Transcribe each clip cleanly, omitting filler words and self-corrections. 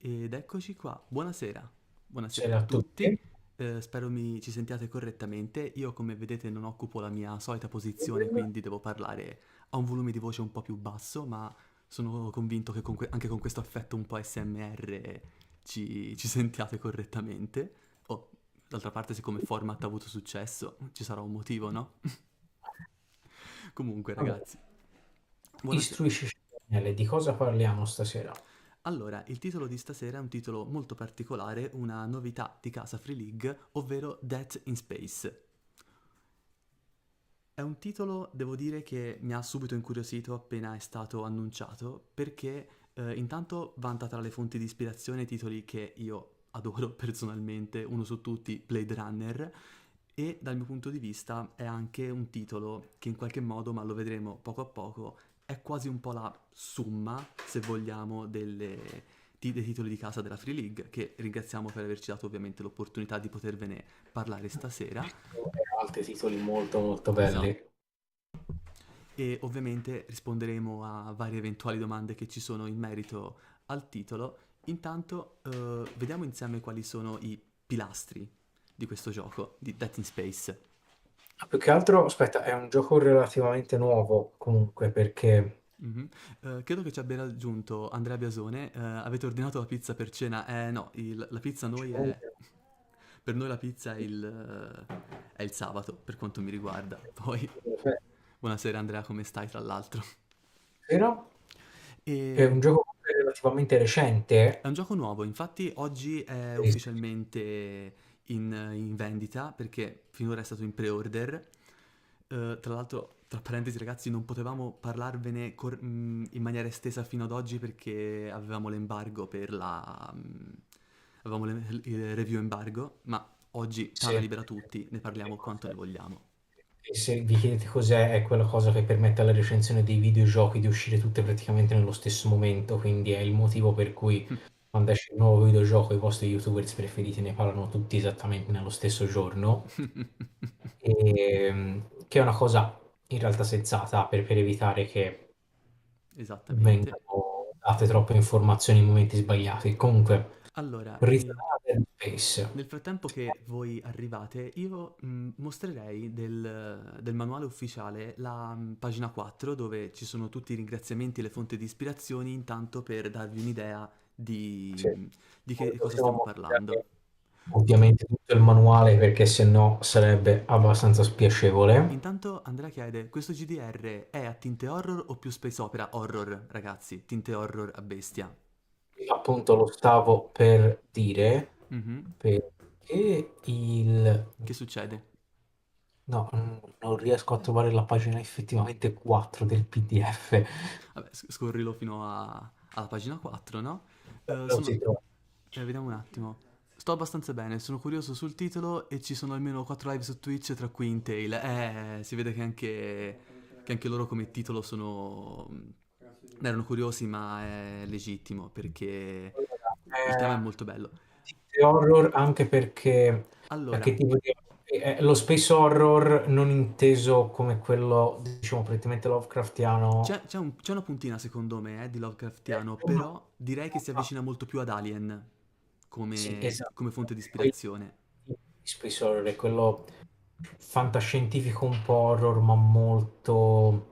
Ed eccoci qua. Buonasera. Buonasera a Buonasera a tutti. tutti. Spero ci sentiate correttamente. Io, come vedete, non occupo la mia solita posizione, quindi devo parlare a un volume di voce un po' più basso, ma sono convinto che anche con questo effetto un po' SMR ci sentiate correttamente. Oh, d'altra parte, siccome il format ha avuto successo, ci sarà un motivo, no? Comunque, Vabbè, ragazzi, buonasera. istruiscici Daniele, di cosa parliamo stasera? Allora, il titolo di stasera è un titolo molto particolare, una novità di casa Free League, ovvero Death in Space. È un titolo, devo dire, che mi ha subito incuriosito appena è stato annunciato, perché intanto vanta tra le fonti di ispirazione titoli che io adoro personalmente, uno su tutti, Blade Runner, e dal mio punto di vista è anche un titolo che in qualche modo, ma lo vedremo poco a poco, è quasi un po' la somma, se vogliamo, dei titoli di casa della Free League, che ringraziamo per averci dato ovviamente l'opportunità di potervene parlare stasera. E altri titoli molto molto Esatto. belli. E ovviamente risponderemo a varie eventuali domande che ci sono in merito al titolo. Intanto vediamo insieme quali sono i pilastri di questo gioco, di Death in Space. Più che altro, aspetta, è un gioco relativamente nuovo comunque perché Mhm. Credo che ci abbia raggiunto Andrea Biasone. Avete ordinato la pizza per cena? No, la pizza noi è... Per noi la pizza è il sabato, per quanto mi riguarda. Poi, buonasera Andrea, come stai tra l'altro? però è E un gioco relativamente È recente. un gioco nuovo, infatti oggi è ufficialmente in vendita perché finora è stato in pre-order. Tra l'altro, tra parentesi ragazzi, non potevamo parlarvene in maniera estesa fino ad oggi perché avevamo l'embargo avevamo il review embargo, ma oggi tana Sì. libera tutti, ne parliamo quanto ne vogliamo. E se vi chiedete cos'è, è quella cosa che permette alla recensione dei videogiochi di uscire tutte praticamente nello stesso momento, quindi è il motivo per cui quando esce un nuovo videogioco i vostri YouTubers preferiti ne parlano tutti esattamente nello stesso giorno. Che è una cosa in realtà sensata per evitare che Esattamente. vengano date troppe informazioni in momenti sbagliati. Comunque, Allora, ritornando a Dead Space. nel frattempo che voi arrivate, io mostrerei del manuale ufficiale la pagina 4 dove ci sono tutti i ringraziamenti e le fonti di ispirazioni, intanto per darvi un'idea Sì, di non che cosa possiamo stiamo mostrare parlando. ovviamente tutto il manuale perché sennò sarebbe abbastanza spiacevole. Intanto Andrea chiede, questo GDR è a tinte horror o più space opera? Horror, ragazzi, tinte horror a bestia. Appunto lo stavo per dire Mhm. perché il... Che succede? No, non riesco a trovare la pagina effettivamente 4 del PDF. Vabbè, scorrilo alla pagina 4, no? Non si Sono... trova. vediamo un attimo. Sto abbastanza bene, sono curioso sul titolo e ci sono almeno 4 live su Twitch, tra cui Intel. Si vede che anche loro come titolo erano curiosi, ma è legittimo perché il tema è Eh, molto bello. Tinte horror anche perché Allora, tipo lo space horror non inteso come quello, diciamo, prettamente Lovecraftiano. c'è una puntina secondo me di Lovecraftiano, No, però direi che si avvicina molto più ad Alien sì, come esatto. fonte di Quello ispirazione. di space horror è quello fantascientifico un po' horror, ma molto,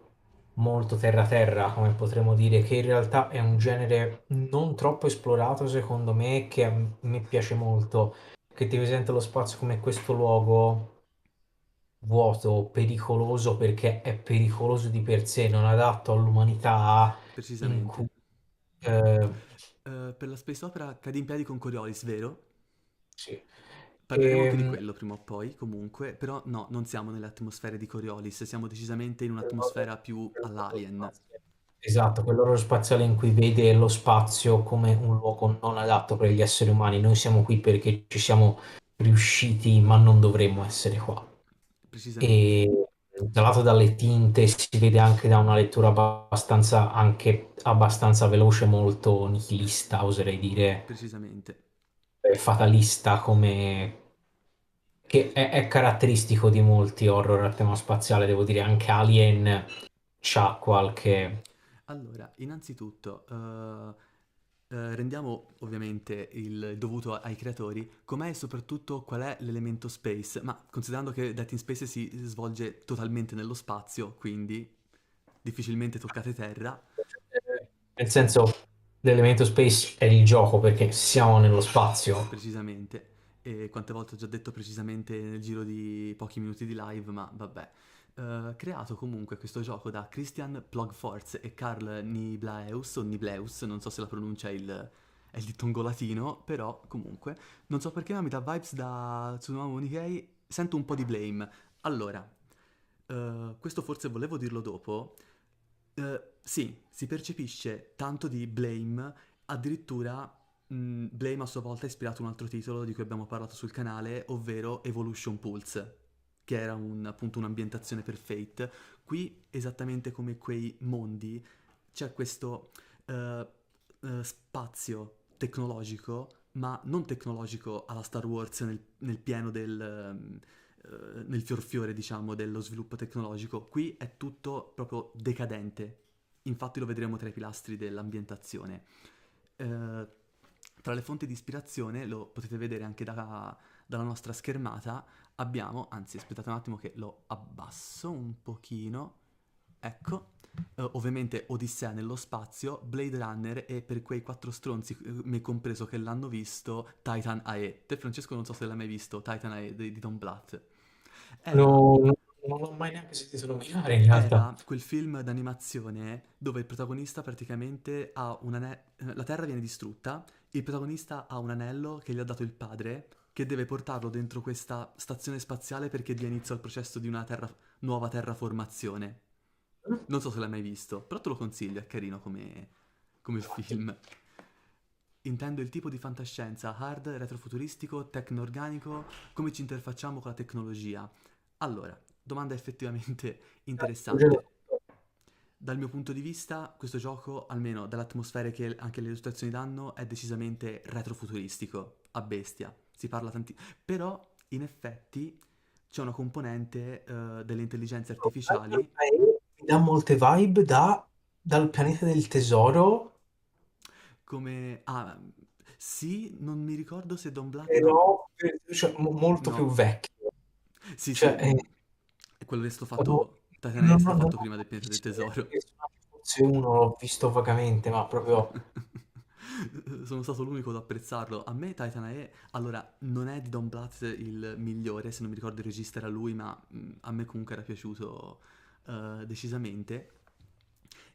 molto terra-terra, come potremmo dire, che in realtà è un genere non troppo esplorato, secondo me, che a me piace molto, che ti presenta lo spazio come questo luogo vuoto, pericoloso perché è pericoloso di per sé, non adatto all'umanità, in cui Precisamente. eh, Per la space opera cade in piedi con Coriolis, vero? sì. Parleremo anche di Ehm, quello prima o poi, comunque, però no, non siamo nelle atmosfere di Coriolis, siamo decisamente in un'atmosfera più all'Alien. Esatto, quell'oro spaziale in cui vede lo spazio come un luogo non adatto per gli esseri umani. Noi siamo qui perché ci siamo riusciti, ma non dovremmo essere qua. Precisamente, E tra l'altro dalle tinte si vede anche da una lettura abbastanza, anche abbastanza veloce, molto nihilista, oserei dire, precisamente. fatalista, come che è caratteristico di molti horror a tema spaziale, devo dire, anche Alien c'ha qualche... Allora, innanzitutto, rendiamo ovviamente il dovuto ai creatori, com'è e soprattutto qual è l'elemento space, ma considerando che Dead in Space si svolge totalmente nello spazio, quindi difficilmente toccate terra, Nel senso, l'elemento space è il gioco perché siamo nello spazio. precisamente, e quante volte ho già detto precisamente nel giro di pochi minuti di live, ma vabbè. Creato comunque questo gioco da Christian Plogforz e Carl Niblaeus, o Nibleus, non so se la pronuncia è il dittongo latino, però comunque, non so perché ma mi dà vibes da Tsunomu Nikei, sento un po' di Blame. Allora, questo forse volevo dirlo dopo, sì, si percepisce tanto di Blame, addirittura Blame a sua volta ha ispirato un altro titolo di cui abbiamo parlato sul canale, ovvero Evolution Pulse, che era appunto un'ambientazione per Fate. Qui, esattamente come quei mondi, c'è questo spazio tecnologico, ma non tecnologico alla Star Wars nel pieno nel fiorfiore, diciamo, dello sviluppo tecnologico. Qui è tutto proprio decadente. Infatti lo vedremo tra i pilastri dell'ambientazione. Eh, Tra le fonti di ispirazione, lo potete vedere anche dalla nostra schermata, abbiamo, anzi aspettate un attimo che lo abbasso un pochino, ecco, ovviamente Odissea nello spazio, Blade Runner e per quei quattro stronzi, me compreso, che l'hanno visto, Titan AE. Te Francesco non so se l'hai mai visto, Titan AE di Don Bluth. Era Non l'ho mai neanche sentito nominare in realtà. Era quel film d'animazione dove il protagonista praticamente ha un anello, la Terra viene distrutta, il protagonista ha un anello che gli ha dato il padre, che deve portarlo dentro questa stazione spaziale perché dia inizio al processo di una nuova terraformazione. Non so se l'hai mai visto, però te lo consiglio, è carino come film. Intendo il tipo di fantascienza hard, retrofuturistico, tecno-organico, come ci interfacciamo con la tecnologia. Allora, domanda effettivamente interessante. Dal mio punto di vista, questo gioco, almeno dalle atmosfere che anche le illustrazioni danno, è decisamente retrofuturistico, a bestia. Si parla tanti... Però, in effetti, c'è una componente delle intelligenze artificiali Mi dà molte vibe dal pianeta del tesoro, come... Ah, sì, non mi ricordo se Don Bluth... No, però cioè, molto più no. vecchio. Sì, Cioè, sì, è quello che è stato no, fatto... Titanese è stato non fatto ho prima del pianeta del visto neanche tesoro. che fosse uno, l'ho visto vagamente, ma proprio Sono stato l'unico ad apprezzarlo. A me Titan AE, allora, non è di Don Bluth il migliore, se non mi ricordo il regista era lui, ma a me comunque era piaciuto decisamente.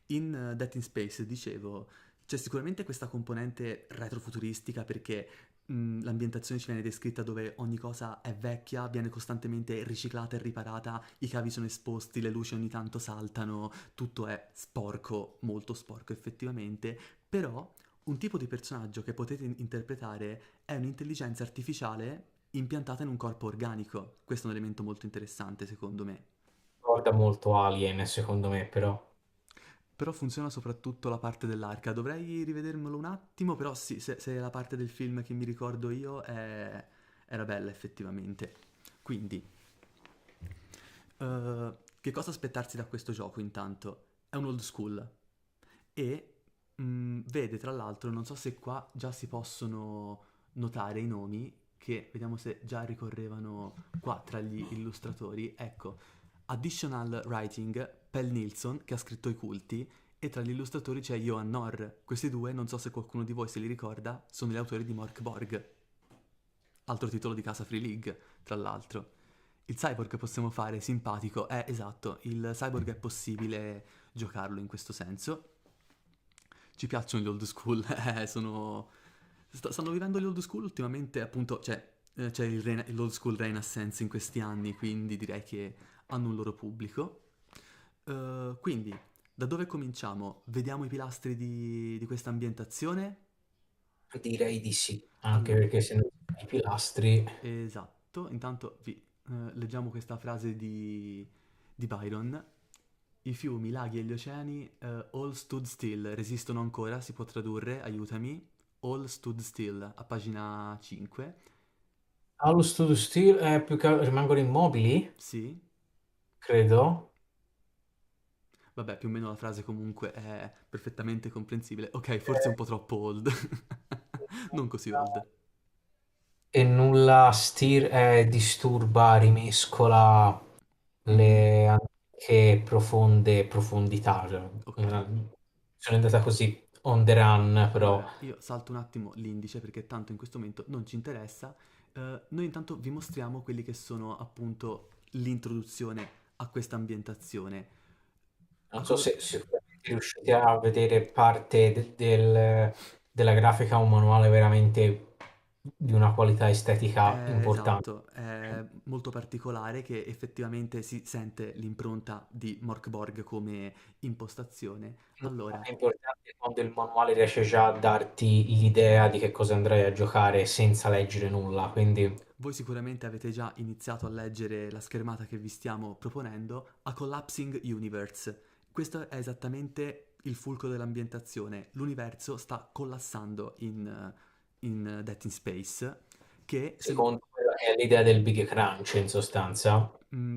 In Death in Space, dicevo, c'è sicuramente questa componente retrofuturistica perché l'ambientazione ci viene descritta dove ogni cosa è vecchia, viene costantemente riciclata e riparata, i cavi sono esposti, le luci ogni tanto saltano, tutto è sporco, molto sporco effettivamente, però un tipo di personaggio che potete interpretare è un'intelligenza artificiale impiantata in un corpo organico. Questo è un elemento molto interessante secondo me. ricorda molto Alien, secondo me, però. Però funziona soprattutto la parte dell'arca. Dovrei rivedermelo un attimo, però sì, se la parte del film che mi ricordo io era bella effettivamente. Quindi, che cosa aspettarsi da questo gioco intanto? È un old school e vede tra l'altro, non so se qua già si possono notare i nomi, che vediamo se già ricorrevano qua tra gli illustratori. Ecco, Additional Writing, Pell Nilsson, che ha scritto i culti, e tra gli illustratori c'è Johan Norr. Questi due, non so se qualcuno di voi se li ricorda, sono gli autori di Mork Borg, altro titolo di casa Free League, tra l'altro. Il cyborg che possiamo fare simpatico è esatto, il cyborg è possibile giocarlo in questo senso. Ci piacciono gli old school, stanno vivendo gli old school ultimamente, appunto, c'è l'old school renaissance in questi anni, quindi direi che hanno un loro pubblico. Quindi, da dove cominciamo? Vediamo i pilastri di questa ambientazione? Direi di sì, anche Allora, perché se non i pilastri. esatto, intanto leggiamo questa frase di Byron. I fiumi, i laghi e gli oceani all stood still, resistono ancora, si può tradurre, aiutami. All stood still, a pagina 5. Allo Studio Steel rimangono immobili, Sì, credo. Vabbè, più o meno la frase comunque è perfettamente comprensibile. Ok, forse un Eh, po' troppo old. Non così old. e nulla disturba, rimescola Mhm. le anche profonde profondità. Cioè, Ok. sono andata così on the run, però Allora, io salto un attimo l'indice perché tanto in questo momento non ci interessa. Noi intanto vi mostriamo quelli che sono appunto l'introduzione a questa ambientazione. non A so color- se sicuramente riuscite a vedere parte della grafica, un manuale veramente di una qualità estetica importante. Esatto, è molto particolare che effettivamente si sente l'impronta di Morkborg come impostazione. Allora, È importante quando il manuale riesce già a darti l'idea di che cosa andrai a giocare senza leggere nulla, quindi voi sicuramente avete già iniziato a leggere la schermata che vi stiamo proponendo, A Collapsing Universe. Questo è esattamente il fulcro dell'ambientazione. L'universo sta collassando in Death in Space, che se, secondo quella che è l'idea del Big Crunch in sostanza.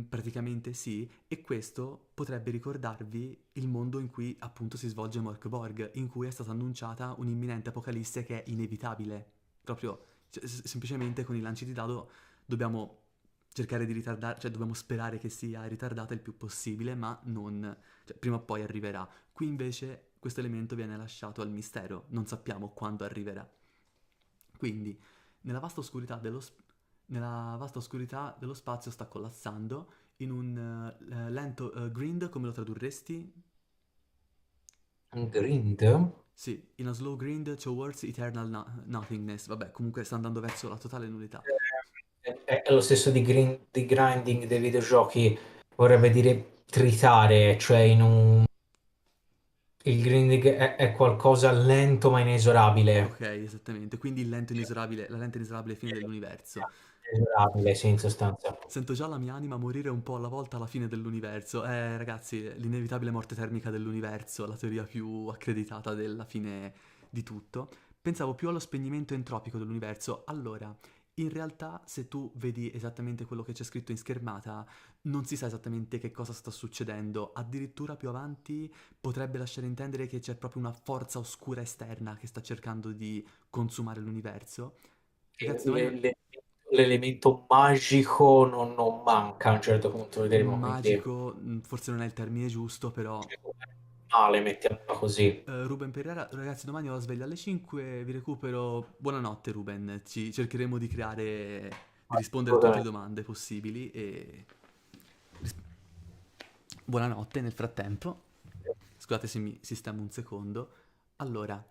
praticamente sì, e questo potrebbe ricordarvi il mondo in cui appunto si svolge Morkborg, in cui è stata annunciata un'imminente apocalisse che è inevitabile. Proprio, semplicemente con i lanci di dado dobbiamo cercare di ritardare, cioè dobbiamo sperare che sia ritardata il più possibile, ma non, cioè prima o poi arriverà. Qui invece questo elemento viene lasciato al mistero, non sappiamo quando arriverà. Quindi, nella vasta oscurità nella vasta oscurità dello spazio sta collassando in un lento grind, come lo tradurresti? Un grind? Sì, in a slow grind towards eternal nothingness. Vabbè, comunque sta andando verso la totale nullità. È lo stesso di grinding dei videogiochi, vorrebbe dire tritare, cioè il grinding è qualcosa lento ma Ok, inesorabile. esattamente. Quindi il lento inesorabile, la lenta inesorabile fine dell'universo. Inesorabile, sì, in sostanza. Sento già la mia anima morire un po' alla volta alla fine dell'universo. Ragazzi, l'inevitabile morte termica dell'universo, la teoria più accreditata della fine di tutto. Pensavo più allo spegnimento entropico dell'universo. Allora, in realtà, se tu vedi esattamente quello che c'è scritto in schermata, non si sa esattamente che cosa sta succedendo. Addirittura più avanti potrebbe lasciare intendere che c'è proprio una forza oscura esterna che sta cercando di consumare l'universo. Ragazzi, domani L'elemento magico non manca a un certo punto, vedremo, quindi magico, forse non è il termine giusto, però male, mettiamola così. Ruben Pereira, ragazzi, domani ho la sveglia alle 5, vi recupero. Buonanotte, Ruben. Ci cercheremo di creare, di rispondere a tutte le Assolutamente. domande possibili e ris- buonanotte nel frattempo. Scusate se mi sistemo un secondo. Allora,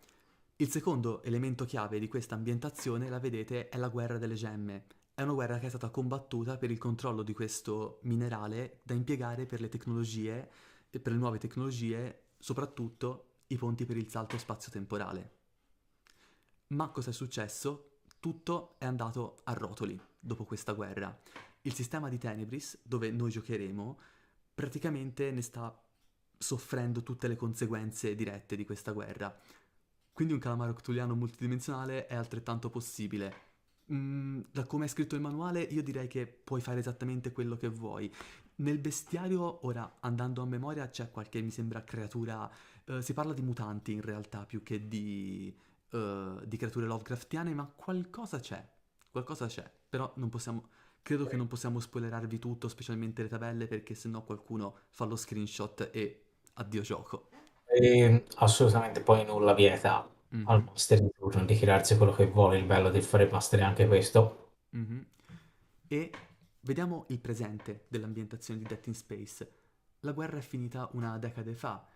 il secondo elemento chiave di questa ambientazione, la vedete, è la guerra delle gemme. È una guerra che è stata combattuta per il controllo di questo minerale da impiegare per le tecnologie, e per le nuove tecnologie, soprattutto i ponti per il salto spazio-temporale. Ma cosa è successo? Tutto è andato a rotoli dopo questa guerra. Il sistema di Tenebris, dove noi giocheremo, praticamente ne sta soffrendo tutte le conseguenze dirette di questa guerra. Quindi un calamaro cthulhiano multidimensionale è altrettanto possibile. Da come è scritto il manuale, io direi che puoi fare esattamente quello che vuoi. Nel bestiario, ora andando a memoria, c'è qualche, mi sembra, creatura. Si parla di mutanti in realtà più che di creature Lovecraftiane, ma qualcosa c'è. Qualcosa c'è. Però non possiamo. Credo che non possiamo spoilerarvi tutto, specialmente le tabelle, perché sennò qualcuno fa lo screenshot e addio gioco. E assolutamente poi nulla vieta al Mhm. master di turno di crearsi quello che vuole, il bello del fare master è anche questo. Mhm. E vediamo il presente dell'ambientazione di Death in Space. La guerra è finita una decade fa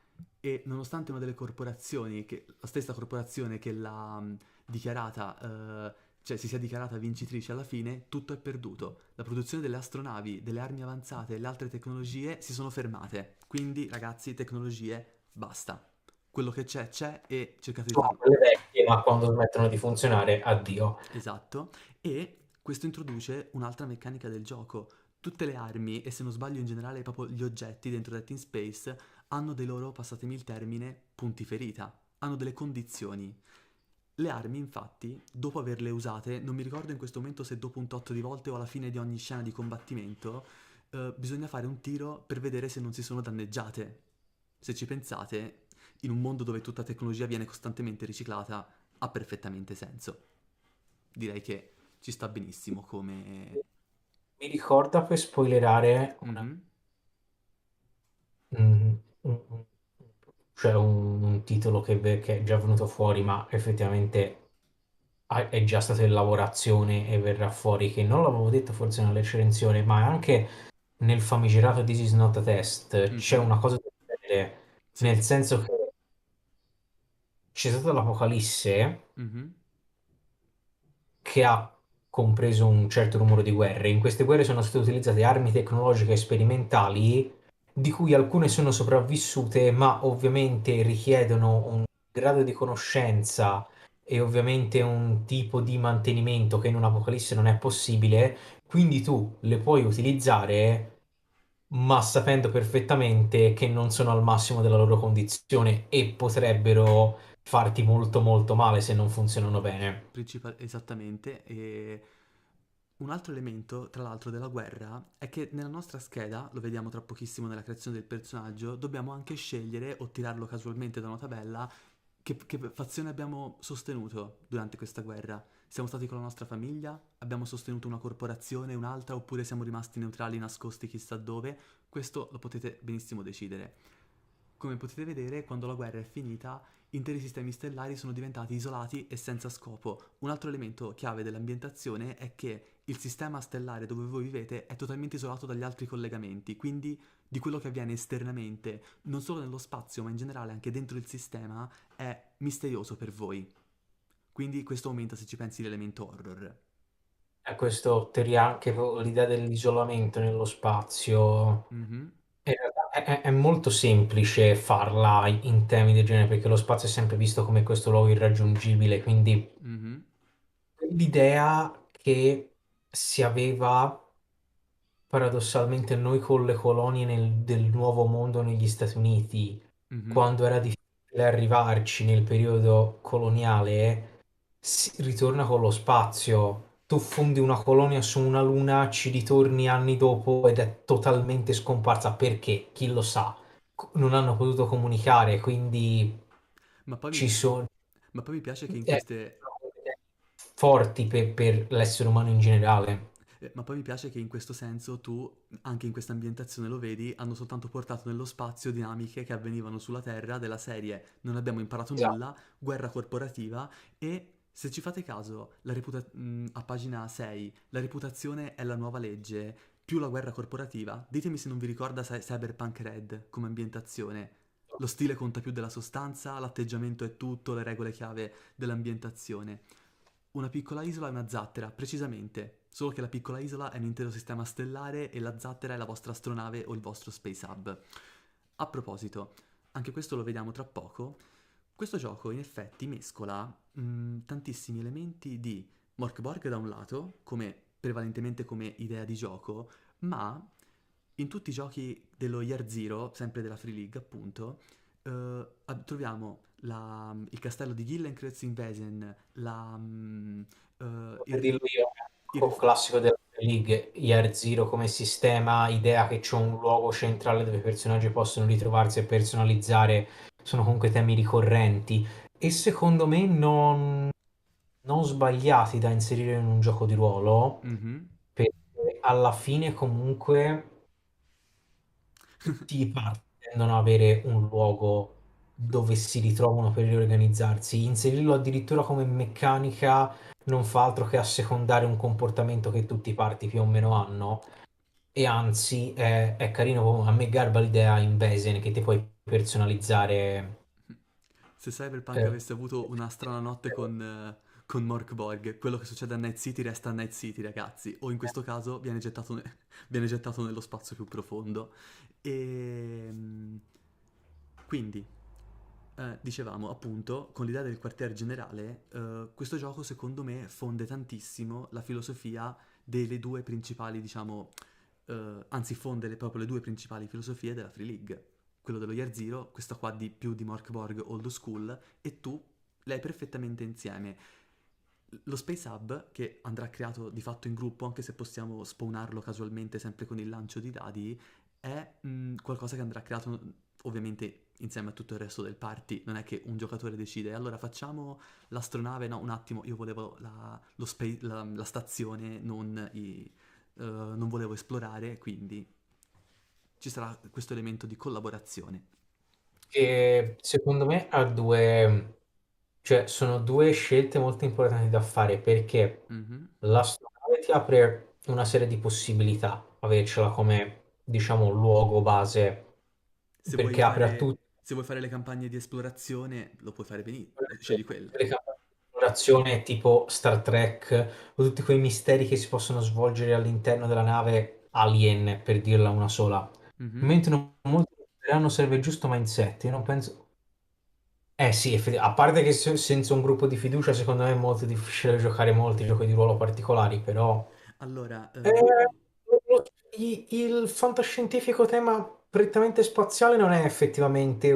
e nonostante una delle corporazioni, la stessa corporazione che l'ha dichiarata, cioè si sia dichiarata vincitrice alla fine, tutto è perduto. La produzione delle astronavi, delle armi avanzate e le altre tecnologie si sono fermate. Quindi, ragazzi, tecnologie, basta. Quello che c'è e cercate di Sono farlo. quelle vecchie, ma quando smettono di funzionare, addio. Esatto, e questo introduce un'altra meccanica del gioco. Tutte le armi, e se non sbaglio in generale proprio gli oggetti dentro Dead in Space, hanno dei loro, passatemi il termine, punti ferita, hanno delle condizioni. Le armi, infatti, dopo averle usate, non mi ricordo in questo momento se dopo un tot di volte o alla fine di ogni scena di combattimento, bisogna fare un tiro per vedere se non si sono danneggiate. se ci pensate, in un mondo dove tutta tecnologia viene costantemente riciclata, ha perfettamente senso. Direi che ci sta benissimo come... Mi ricorda per spoilerare Mhm, un- cioè un titolo che è già venuto fuori, ma effettivamente è già stato in lavorazione e verrà fuori, che non l'avevo detto forse nella recensione, ma anche nel famigerato This is not a test c'è mhm, una cosa del genere, sì, nel senso che c'è stata l'Apocalisse mhm, che ha compreso un certo numero di guerre. In queste guerre sono state utilizzate armi tecnologiche sperimentali, di cui alcune sono sopravvissute, ma ovviamente richiedono un grado di conoscenza e ovviamente un tipo di mantenimento che in un'apocalisse non è possibile. Quindi tu le puoi utilizzare, ma sapendo perfettamente che non sono al massimo della loro condizione e potrebbero farti molto molto male se non funzionano bene. esattamente. E un altro elemento, tra l'altro, della guerra è che nella nostra scheda, lo vediamo tra pochissimo nella creazione del personaggio, dobbiamo anche scegliere o tirarlo casualmente da una tabella che fazione abbiamo sostenuto durante questa guerra. Siamo stati con la nostra famiglia? Abbiamo sostenuto una corporazione, un'altra, oppure siamo rimasti neutrali, nascosti chissà dove? Questo lo potete benissimo decidere. Come potete vedere, quando la guerra è finita, interi sistemi stellari sono diventati isolati e senza scopo. Un altro elemento chiave dell'ambientazione è che il sistema stellare dove voi vivete è totalmente isolato dagli altri collegamenti, quindi di quello che avviene esternamente, non solo nello spazio, ma in generale anche dentro il sistema, è misterioso per voi. Quindi questo aumenta, se ci pensi, l'elemento horror. E questo teoria anche l'idea dell'isolamento nello spazio. Mhm, In realtà è molto semplice farla in temi del genere perché lo spazio è sempre visto come questo luogo irraggiungibile, quindi mhm, l'idea che si aveva paradossalmente noi con le colonie del nuovo mondo negli Stati Uniti, mhm. quando era difficile arrivarci nel periodo coloniale, si ritorna con lo spazio. Tu fondi una colonia su una luna, ci ritorni anni dopo ed è totalmente scomparsa. Perché? Chi lo sa? Non hanno potuto comunicare, quindi Ma poi ci mi, sono ma poi mi piace che in eh, queste forti per l'essere umano in generale. Ma poi mi piace che in questo senso tu, anche in questa ambientazione lo vedi, hanno soltanto portato nello spazio dinamiche che avvenivano sulla Terra della serie non abbiamo imparato Esatto. nulla, guerra corporativa e se ci fate caso, a pagina 6, la reputazione è la nuova legge, più la guerra corporativa, ditemi se non vi ricorda Cyberpunk Red come ambientazione. Lo stile conta più della sostanza, l'atteggiamento è tutto, le regole chiave dell'ambientazione. Una piccola isola è una zattera, precisamente. Solo che la piccola isola è un intero sistema stellare e la zattera è la vostra astronave o il vostro space hub. A proposito, anche questo lo vediamo tra poco. Questo gioco in effetti mescola tantissimi elementi di Morkborg da un lato, prevalentemente come idea di gioco, ma in tutti i giochi dello Year Zero, sempre della Free League appunto, troviamo il castello di Gillenkreuz in Wesen, Per dirlo io, il un classico della League, Year Zero come sistema, idea che c'è un luogo centrale dove i personaggi possono ritrovarsi e personalizzare, sono comunque temi ricorrenti e secondo me non sbagliati da inserire in un gioco di ruolo, Mhm. perché alla fine comunque tutti i party tendono ad avere un luogo dove si ritrovano per riorganizzarsi. Inserirlo addirittura come meccanica non fa altro che assecondare un comportamento che tutti i party più o meno hanno. E anzi, è carino, a me garba l'idea in Besen che ti puoi personalizzare. Se Cyberpunk eh, avesse avuto una strana notte con Morkborg, quello che succede a Night City resta a Night City, ragazzi, o in questo caso viene gettato nello spazio più profondo. E quindi, dicevamo appunto, con l'idea del quartier generale, questo gioco secondo me fonde tantissimo la filosofia delle due principali, diciamo, anzi fonde proprio le due principali filosofie della Free League. Quello dello Year Zero, questa qua di più di Mork Borg Old School, e tu le hai perfettamente insieme. Lo Space Hub, che andrà creato di fatto in gruppo, anche se possiamo spawnarlo casualmente sempre con il lancio di dadi, è qualcosa che andrà creato ovviamente insieme a tutto il resto del party, non è che un giocatore decide, allora facciamo l'astronave, no, un attimo, io volevo la stazione, non volevo esplorare, quindi ci sarà questo elemento di collaborazione. E secondo me ha due, cioè sono due scelte molto importanti da fare perché Mhm. l'astronave ti apre una serie di possibilità, avercela come, diciamo, luogo base, Se vuoi perché apre a fare, tutti. se vuoi fare le campagne di esplorazione, lo puoi fare benissimo, scegli quella. Le campagne di esplorazione tipo Star Trek o tutti quei misteri che si possono svolgere all'interno della nave Alien, per dirla una sola. Mhm. Mentre molti considereranno serve giusto mindset, io non penso. Eh sì, a parte che senza un gruppo di fiducia secondo me è molto difficile giocare molti giochi di ruolo particolari, però. Allora, Eh, il fantascientifico tema prettamente spaziale non è effettivamente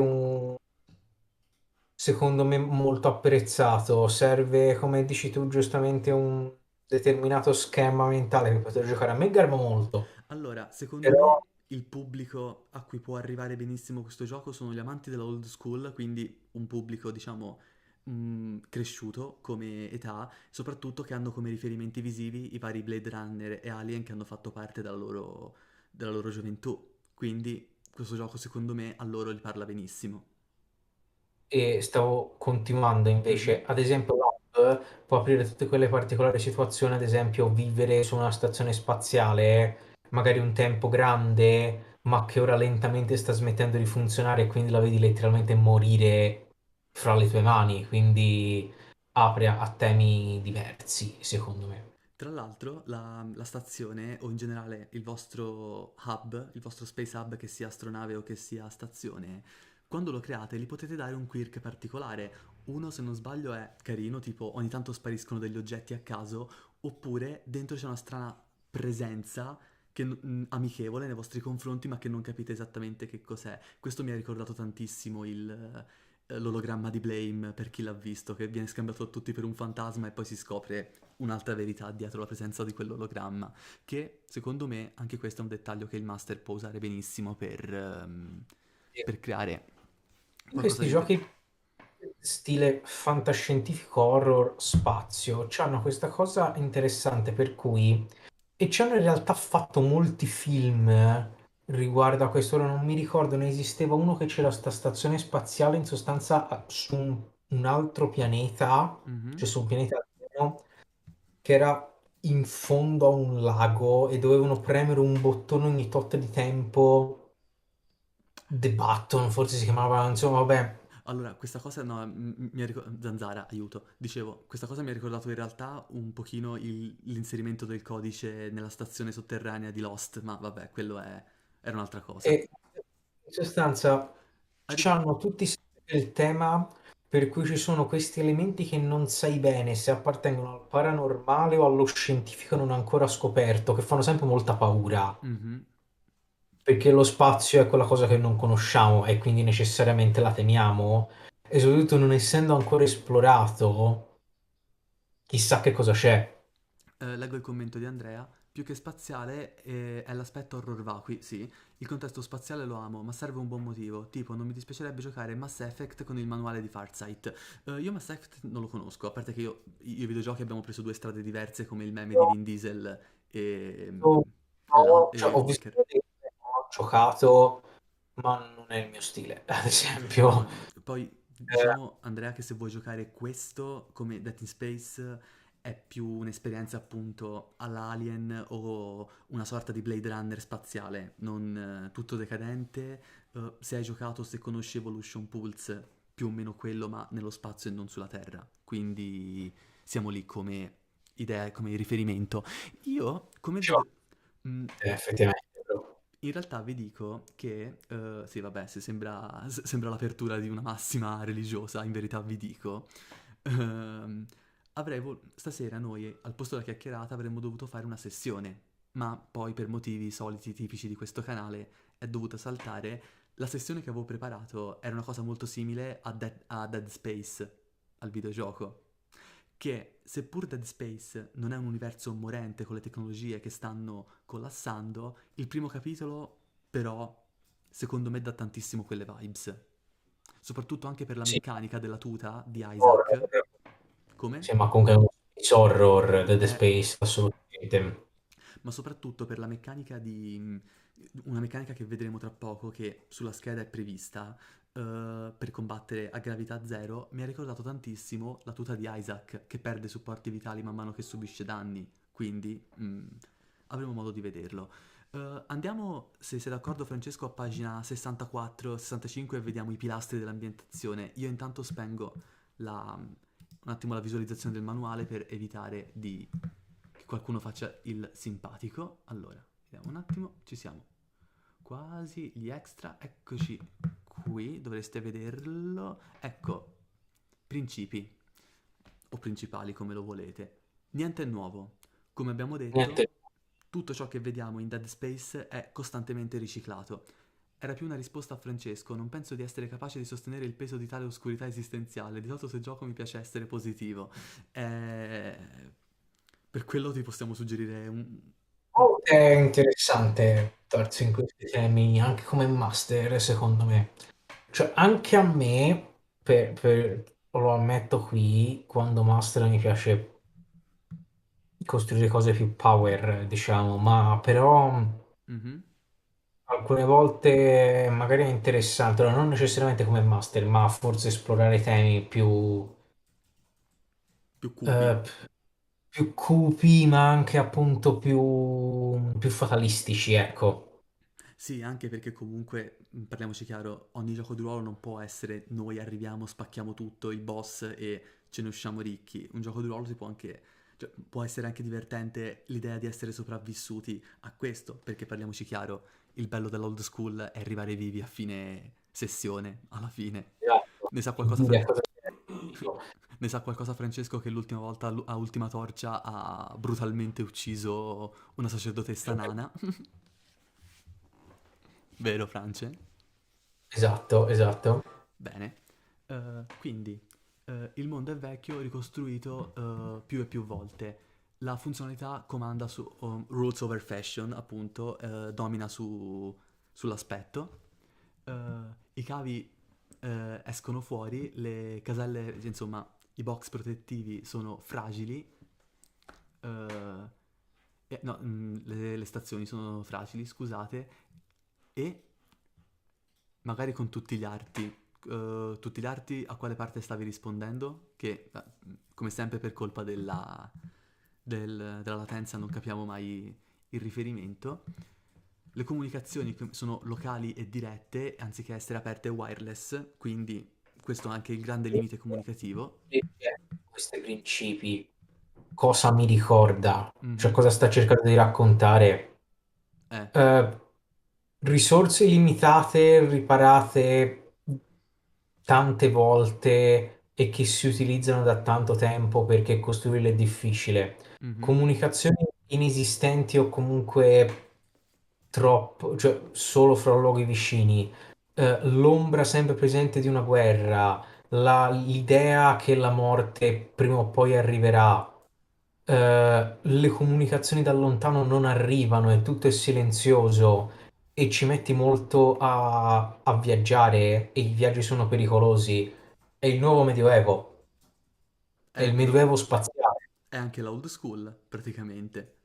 secondo me molto apprezzato. Serve, come dici tu giustamente, un determinato schema mentale per poter giocare. A me garba molto, secondo però me il pubblico a cui può arrivare benissimo questo gioco sono gli amanti della old school, quindi un pubblico, diciamo, cresciuto come età, soprattutto che hanno come riferimenti visivi i vari Blade Runner e Alien che hanno fatto parte della loro gioventù. Quindi questo gioco, secondo me, a loro gli parla benissimo. e stavo continuando Mhm. invece, ad esempio, l'app può aprire tutte quelle particolari situazioni, ad esempio, vivere su una stazione spaziale, magari un tempo grande, ma che ora lentamente sta smettendo di funzionare e quindi la vedi letteralmente morire fra le tue mani, quindi apre a temi diversi, secondo me. Tra l'altro, la stazione o in generale il vostro hub, il vostro space hub, che sia astronave o che sia stazione, quando lo create gli potete dare un quirk particolare. Uno, se non sbaglio, è carino, tipo ogni tanto spariscono degli oggetti a caso, oppure dentro c'è una strana presenza amichevole nei vostri confronti, ma che non capite esattamente che cos'è. Questo mi ha ricordato tantissimo l'ologramma di Blame per chi l'ha visto, che viene scambiato da tutti per un fantasma e poi si scopre un'altra verità dietro la presenza di quell'ologramma, che secondo me anche questo è un dettaglio che il master può usare benissimo per creare In qualcosa questi di giochi stile fantascientifico horror spazio c'hanno questa cosa interessante per cui e ci hanno in realtà fatto molti film riguardo a questo. Ora non mi ricordo, ne esisteva uno che c'era sta stazione spaziale in sostanza su un altro pianeta, Mhm. cioè su un pianeta alieno, che era in fondo a un lago e dovevano premere un bottone ogni tot di tempo. The Button, forse si chiamava, insomma, vabbè. Allora, questa cosa no, mi ha Zanzara, aiuto. Dicevo, questa cosa mi ha ricordato in realtà un pochino l'inserimento del codice nella stazione sotterranea di Lost, ma vabbè, era un'altra cosa. E in sostanza Ha ric- hanno tutti il tema per cui ci sono questi elementi che non sai bene se appartengono al paranormale o allo scientifico non ancora scoperto, che fanno sempre molta paura, Mhm. perché lo spazio è quella cosa che non conosciamo e quindi necessariamente la temiamo, e soprattutto non essendo ancora esplorato, chissà che cosa c'è. Leggo il commento di Andrea. Più che spaziale è l'aspetto horror vacui, sì. Il contesto spaziale lo amo, ma serve un buon motivo. Tipo, non mi dispiacerebbe giocare Mass Effect con il manuale di Farsight. Io Mass Effect non lo conosco, a parte che io e i videogiochi abbiamo preso due strade diverse, come il meme di Vin Diesel e, Io cioè, e ho visto, Walker. ho giocato, ma non è il mio stile, ad esempio. Poi Eh, diciamo, Andrea, che se vuoi giocare questo come Dead in Space è più un'esperienza appunto all'Alien o una sorta di Blade Runner spaziale, non tutto decadente. Se hai giocato, se conosci Evolution Pulse, più o meno quello, ma nello spazio e non sulla Terra. Quindi siamo lì come idea, come riferimento. Io, come ci va, video... mm, effettivamente. Però. in realtà vi dico che, sì, vabbè, se sembra l'apertura di una massima religiosa, in verità vi dico, ehm, stasera noi, al posto della chiacchierata, avremmo dovuto fare una sessione, ma poi per motivi soliti, tipici di questo canale, è dovuta saltare. La sessione che avevo preparato era una cosa molto simile a Dead Space, al videogioco che seppur Dead Space non è un universo morente con le tecnologie che stanno collassando, il primo capitolo però secondo me dà tantissimo quelle vibes. Soprattutto anche per la Sì, meccanica della tuta di Isaac. horror. Come? Sì, ma comunque è uno space horror, Dead Eh, Space, assolutamente. ma soprattutto per la meccanica di... una meccanica che vedremo tra poco, che sulla scheda è prevista, per combattere a gravità zero, mi ha ricordato tantissimo la tuta di Isaac, che perde supporti vitali man mano che subisce danni, quindi avremo modo di vederlo. Andiamo, se sei d'accordo Francesco, a pagina 64-65 e vediamo i pilastri dell'ambientazione. Io intanto spengo un attimo la visualizzazione del manuale per evitare che qualcuno faccia il simpatico. Allora, vediamo un attimo, ci siamo quasi, gli extra, eccoci qui, dovreste vederlo. Ecco, principi, o principali come lo volete. Niente è nuovo. Come abbiamo Niente. detto, tutto ciò che vediamo in Dead Space è costantemente riciclato. Era più una risposta a Francesco, non penso di essere capace di sostenere il peso di tale oscurità esistenziale, di solito se gioco mi piace essere positivo. Per quello ti possiamo suggerire È interessante trovarsi in questi temi anche come master, secondo me. Cioè, anche a me, lo ammetto qui, quando master mi piace costruire cose più power, diciamo, ma però Mhm, alcune volte magari è interessante, allora, non necessariamente come master, ma forse esplorare temi più cupi. eh, più cupi, ma anche appunto più fatalistici, ecco. Sì, anche perché comunque, parliamoci chiaro, ogni gioco di ruolo non può essere noi arriviamo, spacchiamo tutto, i boss e ce ne usciamo ricchi. Un gioco di ruolo si può anche, cioè, può essere anche divertente l'idea di essere sopravvissuti a questo, perché parliamoci chiaro, il bello dell'old school è arrivare vivi a fine sessione, alla fine. Esatto. Ne sa qualcosa, Quindi a cosa serve? ne sa qualcosa Francesco che l'ultima volta a Ultima Torcia ha brutalmente ucciso una sacerdotessa nana? Vero, France? Esatto, esatto. Bene. Quindi il mondo è vecchio, ricostruito più e più volte. La funzionalità comanda su rules over fashion, appunto, domina sull'aspetto. I cavi escono fuori, le caselle, insomma, i box protettivi sono fragili. eh, no, le stazioni sono fragili, scusate, e magari con tutti gli arti. Tutti gli arti a quale parte stavi rispondendo? Che come sempre per colpa della latenza non capiamo mai il riferimento. Le comunicazioni sono locali e dirette anziché essere aperte e wireless, quindi questo è anche il grande limite comunicativo. Questi principi, cosa mi ricorda? Cioè, Mhm. cosa sta cercando di raccontare? Eh, Eh, risorse limitate, riparate tante volte e che si utilizzano da tanto tempo perché costruirle è difficile. mhm, Comunicazioni inesistenti o comunque troppo, cioè solo fra luoghi vicini. L'ombra sempre presente di una guerra, l'idea che la morte prima o poi arriverà. Le comunicazioni da lontano non arrivano e tutto è silenzioso e ci metti molto a viaggiare e i viaggi sono pericolosi. È il nuovo Medioevo, è è il anche Medioevo spaziale. è anche l'old school, praticamente.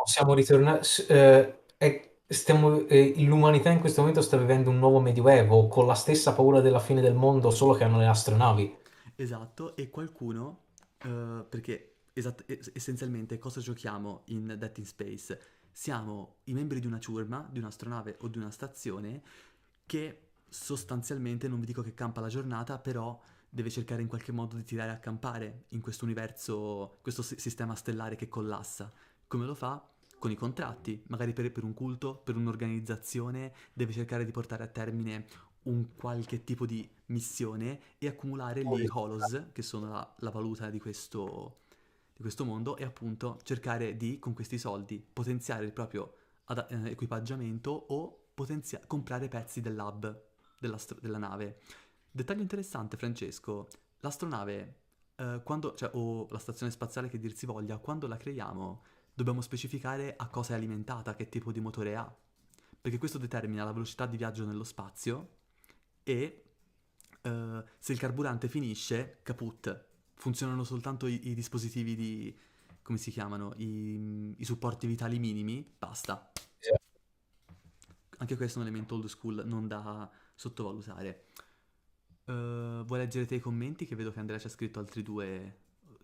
Stiamo ritornando, l'umanità in questo momento sta vivendo un nuovo Medioevo con la stessa paura della fine del mondo, solo che hanno le astronavi. Esatto, e qualcuno, perché essenzialmente cosa giochiamo in Dead in Space? Siamo i membri di una ciurma, di un'astronave o di una stazione che sostanzialmente, non vi dico che campa la giornata, però deve cercare in qualche modo di tirare a campare in questo universo, questo sistema stellare che collassa. Come lo fa? Con i contratti, magari per un culto, per un'organizzazione, deve cercare di portare a termine un qualche tipo di missione e accumulare gli holos, che sono la valuta di questo mondo, e appunto cercare di, con questi soldi, potenziare il proprio equipaggiamento o comprare pezzi del hub della nave. Dettaglio interessante, Francesco, l'astronave, cioè, o la stazione spaziale che dir si voglia, quando la creiamo, dobbiamo specificare a cosa è alimentata, che tipo di motore ha. perché questo determina la velocità di viaggio nello spazio e se il carburante finisce, caput. Funzionano soltanto i dispositivi di, come si chiamano, i supporti vitali minimi, basta. Anche questo è un elemento old school, non da sottovalutare. Vuoi leggere te i commenti? Che vedo che Andrea ci ha scritto altri due,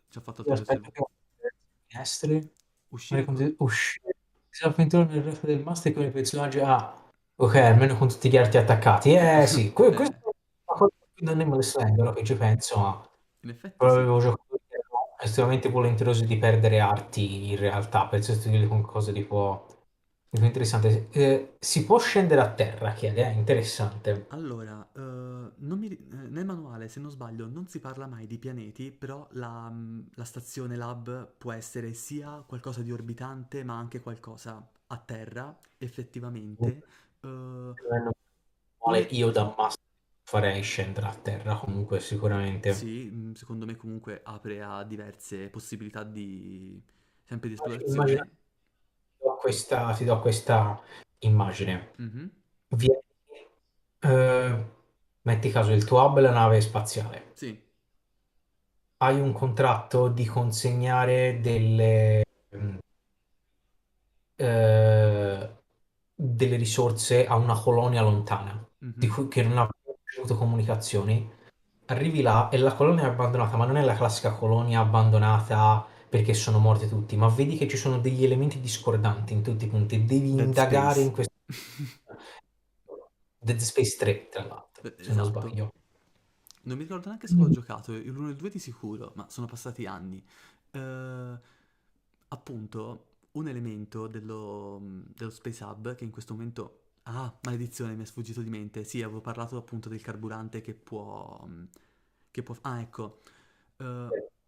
ci ha fatto Io altre due aspetto osservazioni. che finestre, Uscire uscire, si avventura nel resto del master con i personaggi. Ah, ok, almeno con tutti gli arti attaccati. Eh sì, questo Eh, è una cosa che non è malessendo, ora che ci penso, ma in effetti però sì. avevo giocatori che erano estremamente volenterosi di perdere arti in realtà, penso di dire con cose tipo interessante. Si può scendere a terra, chiede, è interessante. Allora, non nel manuale, se non sbaglio, non si parla mai di pianeti, però la stazione lab può essere sia qualcosa di orbitante, ma anche qualcosa a terra, effettivamente. Eh, une- Io da master farei scendere a terra comunque sicuramente. sì, secondo me comunque apre a diverse possibilità di, sempre di Immagina, esplorazione. ti do questa immagine. Mhm, Vieni, metti caso il tuo hub è la nave spaziale. sì, Hai un contratto di consegnare eh, delle risorse a una colonia lontana mhm, che non ha ricevuto comunicazioni. Arrivi là e la colonia è abbandonata, ma non è la classica colonia abbandonata perché sono morti tutti, ma vedi che ci sono degli elementi discordanti in tutti i punti. Devi Dead indagare Space. in questo. Dead Space 3, tra l'altro, se non Esatto. sbaglio. Non mi ricordo neanche se l'ho Mm. giocato, l'1 e il 2 di sicuro, ma sono passati anni. Eh, appunto, un elemento dello Space Hub che in questo momento... Ah, maledizione, mi è sfuggito di mente. Sì, avevo parlato appunto del carburante che può... Ah, ecco.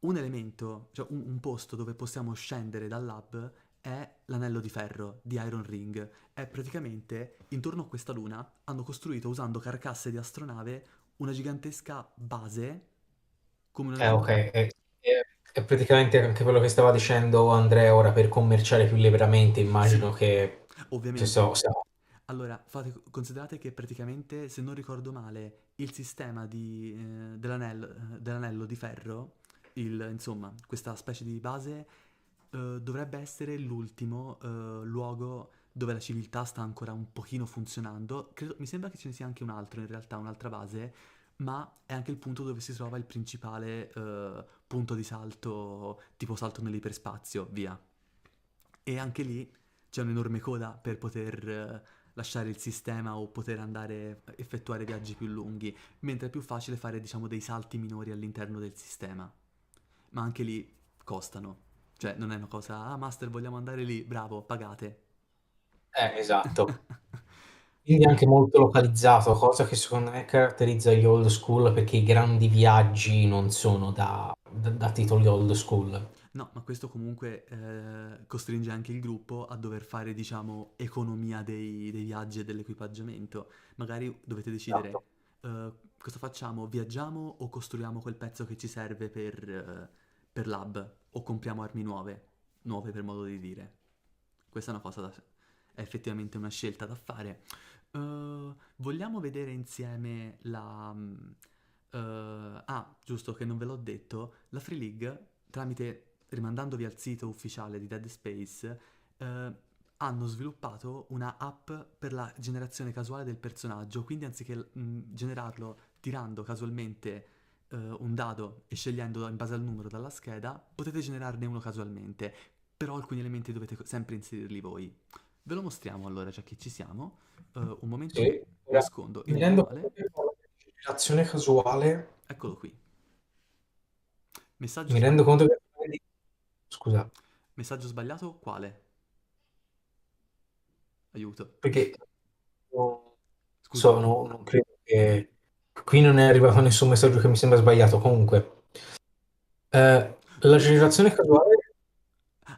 Un elemento, cioè un posto dove possiamo scendere dal lab è l'anello di ferro di Iron Ring. È praticamente, intorno a questa luna, hanno costruito usando carcasse di astronave una gigantesca base come un Ok, anello... è praticamente anche quello che stava dicendo Andrea ora per commerciare più liberamente, Sì, immagino che ovviamente. Allora, considerate che praticamente, se non ricordo male, il sistema dell'anello di ferro, insomma, questa specie di base, dovrebbe essere l'ultimo luogo dove la civiltà sta ancora un pochino funzionando. Mi sembra che ce ne sia anche un altro, in realtà, un'altra base, ma è anche il punto dove si trova il principale punto di salto, tipo salto nell'iperspazio, via. E anche lì c'è un'enorme coda per poter lasciare il sistema o poter andare a effettuare viaggi più lunghi, mentre è più facile fare, diciamo, dei salti minori all'interno del sistema. Ma anche lì costano. Cioè, non è una cosa, ah, master, vogliamo andare lì, bravo, pagate. Esatto. Quindi anche molto localizzato, cosa che secondo me caratterizza gli old school perché i grandi viaggi non sono da titoli old school. No, ma questo comunque costringe anche il gruppo a dover fare, diciamo, economia dei viaggi e dell'equipaggiamento. Magari dovete decidere Esatto. cosa facciamo, viaggiamo o costruiamo quel pezzo che ci serve per l'hub o compriamo armi nuove, nuove per modo di dire. Questa è una cosa è effettivamente una scelta da fare. Vogliamo vedere insieme giusto che non ve l'ho detto, la Free League tramite rimandandovi al sito ufficiale di Dead Space, hanno sviluppato una app per la generazione casuale del personaggio, quindi anziché generarlo tirando casualmente un dado e scegliendolo in base al numero dalla scheda, potete generarne uno casualmente, però alcuni elementi dovete sempre inserirli voi. Ve lo mostriamo allora, già che ci siamo. Un momento che Sì. Ora, nascondo il mi rendo manuale. conto che parlo di generazione casuale, Eccolo qui. Messaggio mi rendo sbagliato. conto che scusa, Messaggio sbagliato quale? Aiuto. perché Scusa. non credo che qui non è arrivato nessun messaggio che mi sembra sbagliato. Comunque, la generazione casuale.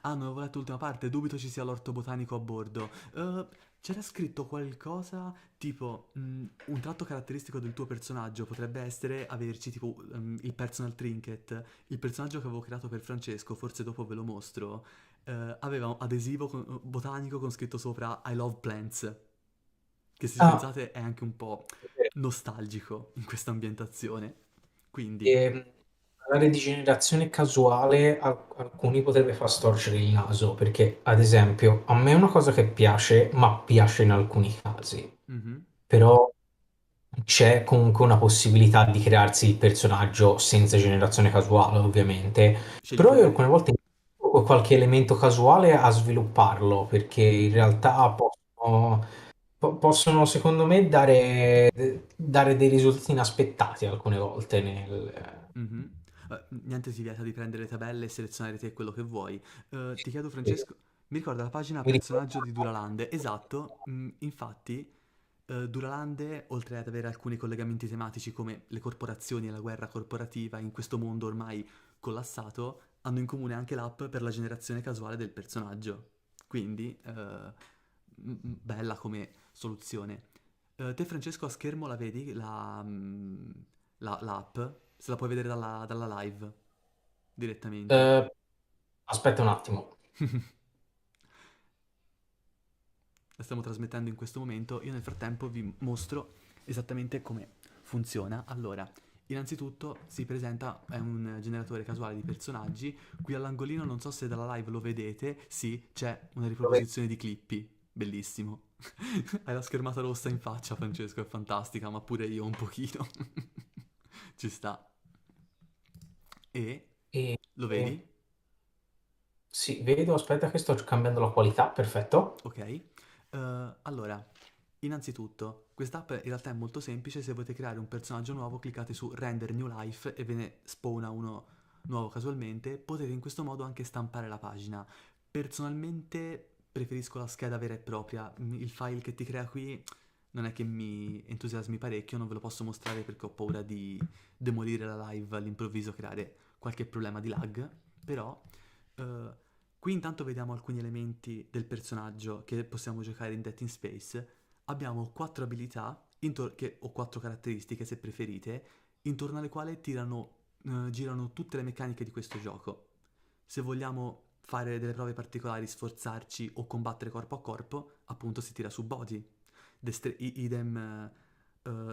Ah, non avevo letto l'ultima parte, dubito ci sia l'orto botanico a bordo. C'era scritto qualcosa tipo un tratto caratteristico del tuo personaggio potrebbe essere averci tipo il personal trinket. Il personaggio che avevo creato per Francesco, forse dopo ve lo mostro, aveva un adesivo botanico con scritto sopra I love plants. che se ci Ah, pensate è anche un po' nostalgico in questa ambientazione. Quindi, parlare di generazione casuale, alcuni potrebbe far storcere il naso, perché ad esempio a me è una cosa che piace, ma piace in alcuni casi, mhm, però c'è comunque una possibilità di crearsi il personaggio senza generazione casuale, ovviamente, scegli però quello io che... alcune volte ho qualche elemento casuale a svilupparlo, perché in mhm. realtà possono secondo me dare dei risultati inaspettati alcune volte Mhm. Niente ti vieta di prendere tabelle e selezionare te quello che vuoi. Ti chiedo, Francesco, mi ricorda la pagina mi personaggio di ricordo. Duralande? Esatto, infatti, Duralande, oltre ad avere alcuni collegamenti tematici come le corporazioni e la guerra corporativa in questo mondo ormai collassato, hanno in comune anche l'app per la generazione casuale del personaggio. Quindi, bella come soluzione. Te, Francesco, a schermo la vedi l'app? Se la puoi vedere dalla live direttamente. Eh, aspetta un attimo. La stiamo trasmettendo in questo momento. Io nel frattempo vi mostro esattamente come funziona. Allora, innanzitutto si presenta, è un generatore casuale di personaggi. Qui all'angolino, non so se dalla live lo vedete, sì, c'è una riproposizione di Clippy. Bellissimo. Hai la schermata rossa in faccia, Francesco, è fantastica, ma pure io un pochino. Ci sta. E E, lo e- vedi? sì, vedo, aspetta che sto cambiando la qualità, perfetto. Ok. Allora, innanzitutto, quest'app in realtà è molto semplice. Se volete creare un personaggio nuovo, cliccate su Render New Life e ve ne spawna uno nuovo casualmente. Potete in questo modo anche stampare la pagina. Personalmente preferisco la scheda vera e propria. Il file che ti crea qui non è che mi entusiasmi parecchio, non ve lo posso mostrare perché ho paura di demolire la live all'improvviso, creare qualche problema di lag. Però eh, qui intanto vediamo alcuni elementi del personaggio che possiamo giocare in Dead in Space. Abbiamo quattro abilità, o quattro caratteristiche se preferite, intorno alle quali girano tutte le meccaniche di questo gioco. Se vogliamo fare delle prove particolari, sforzarci o combattere corpo a corpo, appunto si tira su body. Idem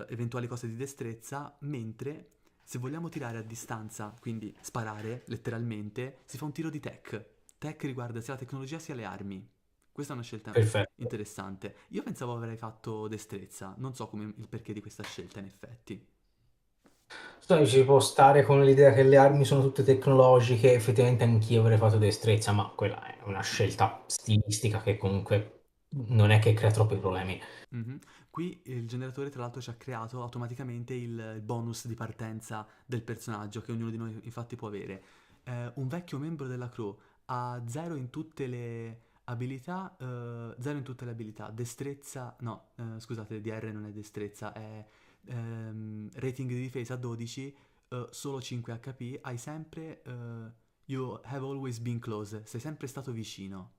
eventuali cose di destrezza, mentre se vogliamo tirare a distanza, quindi sparare letteralmente, si fa un tiro di tech. Tech riguarda sia la tecnologia sia le armi. Questa è una scelta Perfetto. interessante. Io pensavo avrei fatto destrezza, non so il perché di questa scelta in effetti. Sai, ci può stare con l'idea che le armi sono tutte tecnologiche, effettivamente anch'io avrei fatto destrezza, ma quella è una scelta stilistica che comunque non è che crea troppi problemi. Mhm. Qui il generatore tra l'altro ci ha creato automaticamente il bonus di partenza del personaggio che ognuno di noi infatti può avere. Un vecchio membro della crew ha 0 in tutte le abilità, 0 in tutte le abilità, destrezza, no, scusate, DR non è destrezza, è rating di difesa 12, solo 5 HP, hai sempre, you have always been close, sei sempre stato vicino.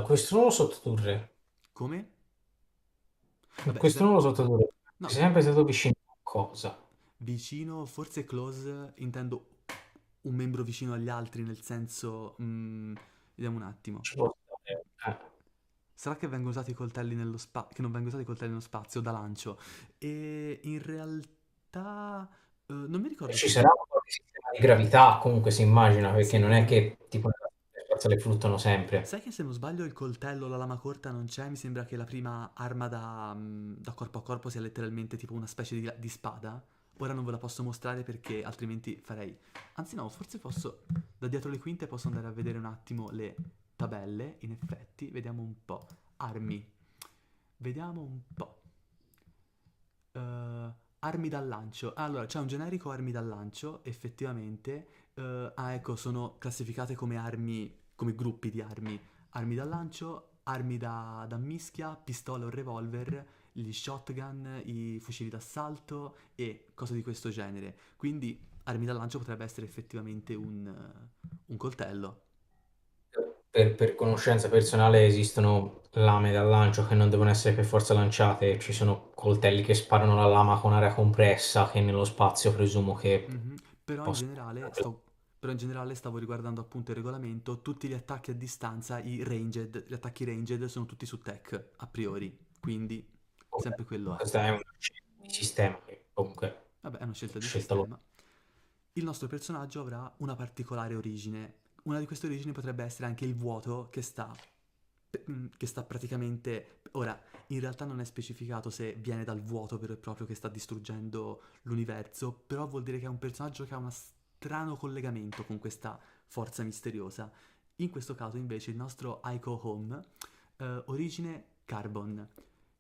Questo non lo sottodurre. Come? Vabbè, sei Questo non sempre... lo sottodurre. Sei No, sempre stato vicino a cosa? vicino, forse close, intendo un membro vicino agli altri, nel senso... vediamo un attimo. Ci può stare. Sarà che vengono usati i coltelli nello spazio, che non vengono usati i coltelli nello spazio da lancio. E in realtà... non mi ricordo Ci se... sarà un po' di sistema di gravità, comunque si immagina, perché Sì, non è che tipo le forze le fluttano sempre. sai che se non sbaglio il coltello, la lama corta non c'è, mi sembra che la prima arma da corpo a corpo sia letteralmente tipo una specie di spada. Ora non ve la posso mostrare perché altrimenti farei... Anzi no, forse posso... Da dietro le quinte posso andare a vedere un attimo le tabelle, in effetti, vediamo un po'. Armi. Vediamo un po'. Armi da lancio. Allora, c'è un generico armi da lancio, effettivamente. Ecco, sono classificate come armi, come gruppi di armi. Armi da lancio, armi da mischia, pistole o revolver, gli shotgun, i fucili d'assalto e cose di questo genere. Quindi, armi da lancio potrebbe essere effettivamente un coltello. Per conoscenza personale esistono lame da lancio che non devono essere per forza lanciate, ci sono coltelli che sparano la lama con aria compressa che nello spazio presumo che Mhm. Però in possono... generale però in generale stavo riguardando appunto il regolamento, tutti gli attacchi a distanza, gli attacchi ranged sono tutti su tech, a priori, quindi Ok. sempre quello è. Questa è una scelta di sistema che comunque Vabbè, è una scelta di scelta loro. sistema. Il nostro personaggio avrà una particolare origine. Una di queste origini potrebbe essere anche il vuoto che sta praticamente... Ora, in realtà non è specificato se viene dal vuoto vero e proprio che sta distruggendo l'universo, però vuol dire che è un personaggio che ha uno strano collegamento con questa forza misteriosa. In questo caso, invece, il nostro Aiko Home, origine Carbon,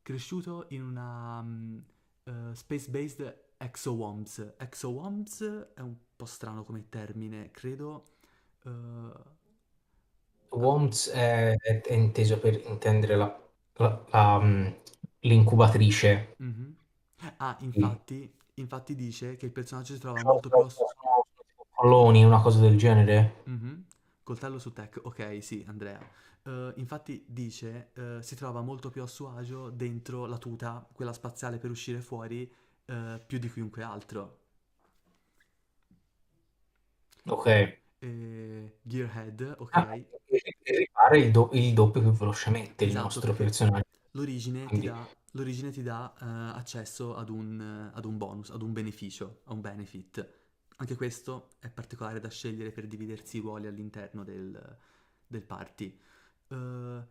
cresciuto in una space-based exoworms. Exoworms è un po' strano come termine, credo... ah, WOMS è inteso per intendere la- la, mm, l'incubatrice. mhm. Ah, Sì. infatti dice che il personaggio si trova Cioè, molto più sono tipo coloni, una cosa del genere. mhm. Coltello su tech, ok, sì, Andrea. Infatti dice si trova molto più a suo agio dentro la tuta, quella spaziale per uscire fuori, più di chiunque altro. Ok. Gearhead, Ah, ok. e ripare il doppio più velocemente il Esatto, nostro perché personaggio. l'origine Quindi, ti dà accesso ad un bonus, ad un beneficio, a un benefit. Anche questo è particolare da scegliere per dividersi i ruoli all'interno del party. Eh,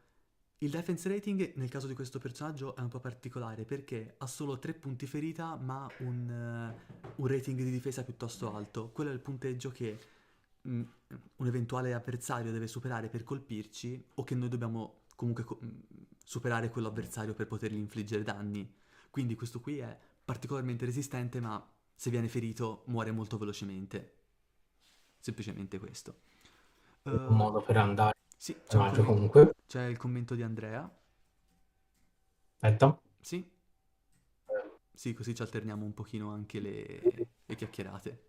il defense rating nel caso di questo personaggio è un po' particolare perché ha solo 3 punti ferita ma un rating di difesa piuttosto alto. Quello è il punteggio che mm, un eventuale avversario deve superare per colpirci o che noi dobbiamo comunque superare quell'avversario per potergli infliggere danni. Quindi questo qui è particolarmente resistente ma se viene ferito muore molto velocemente. Semplicemente questo. un Uh, modo per andare. sì, Personaggio comunque. c'è il commento di Andrea. Aspetta. Sì, sì, così ci alterniamo un pochino anche le chiacchierate.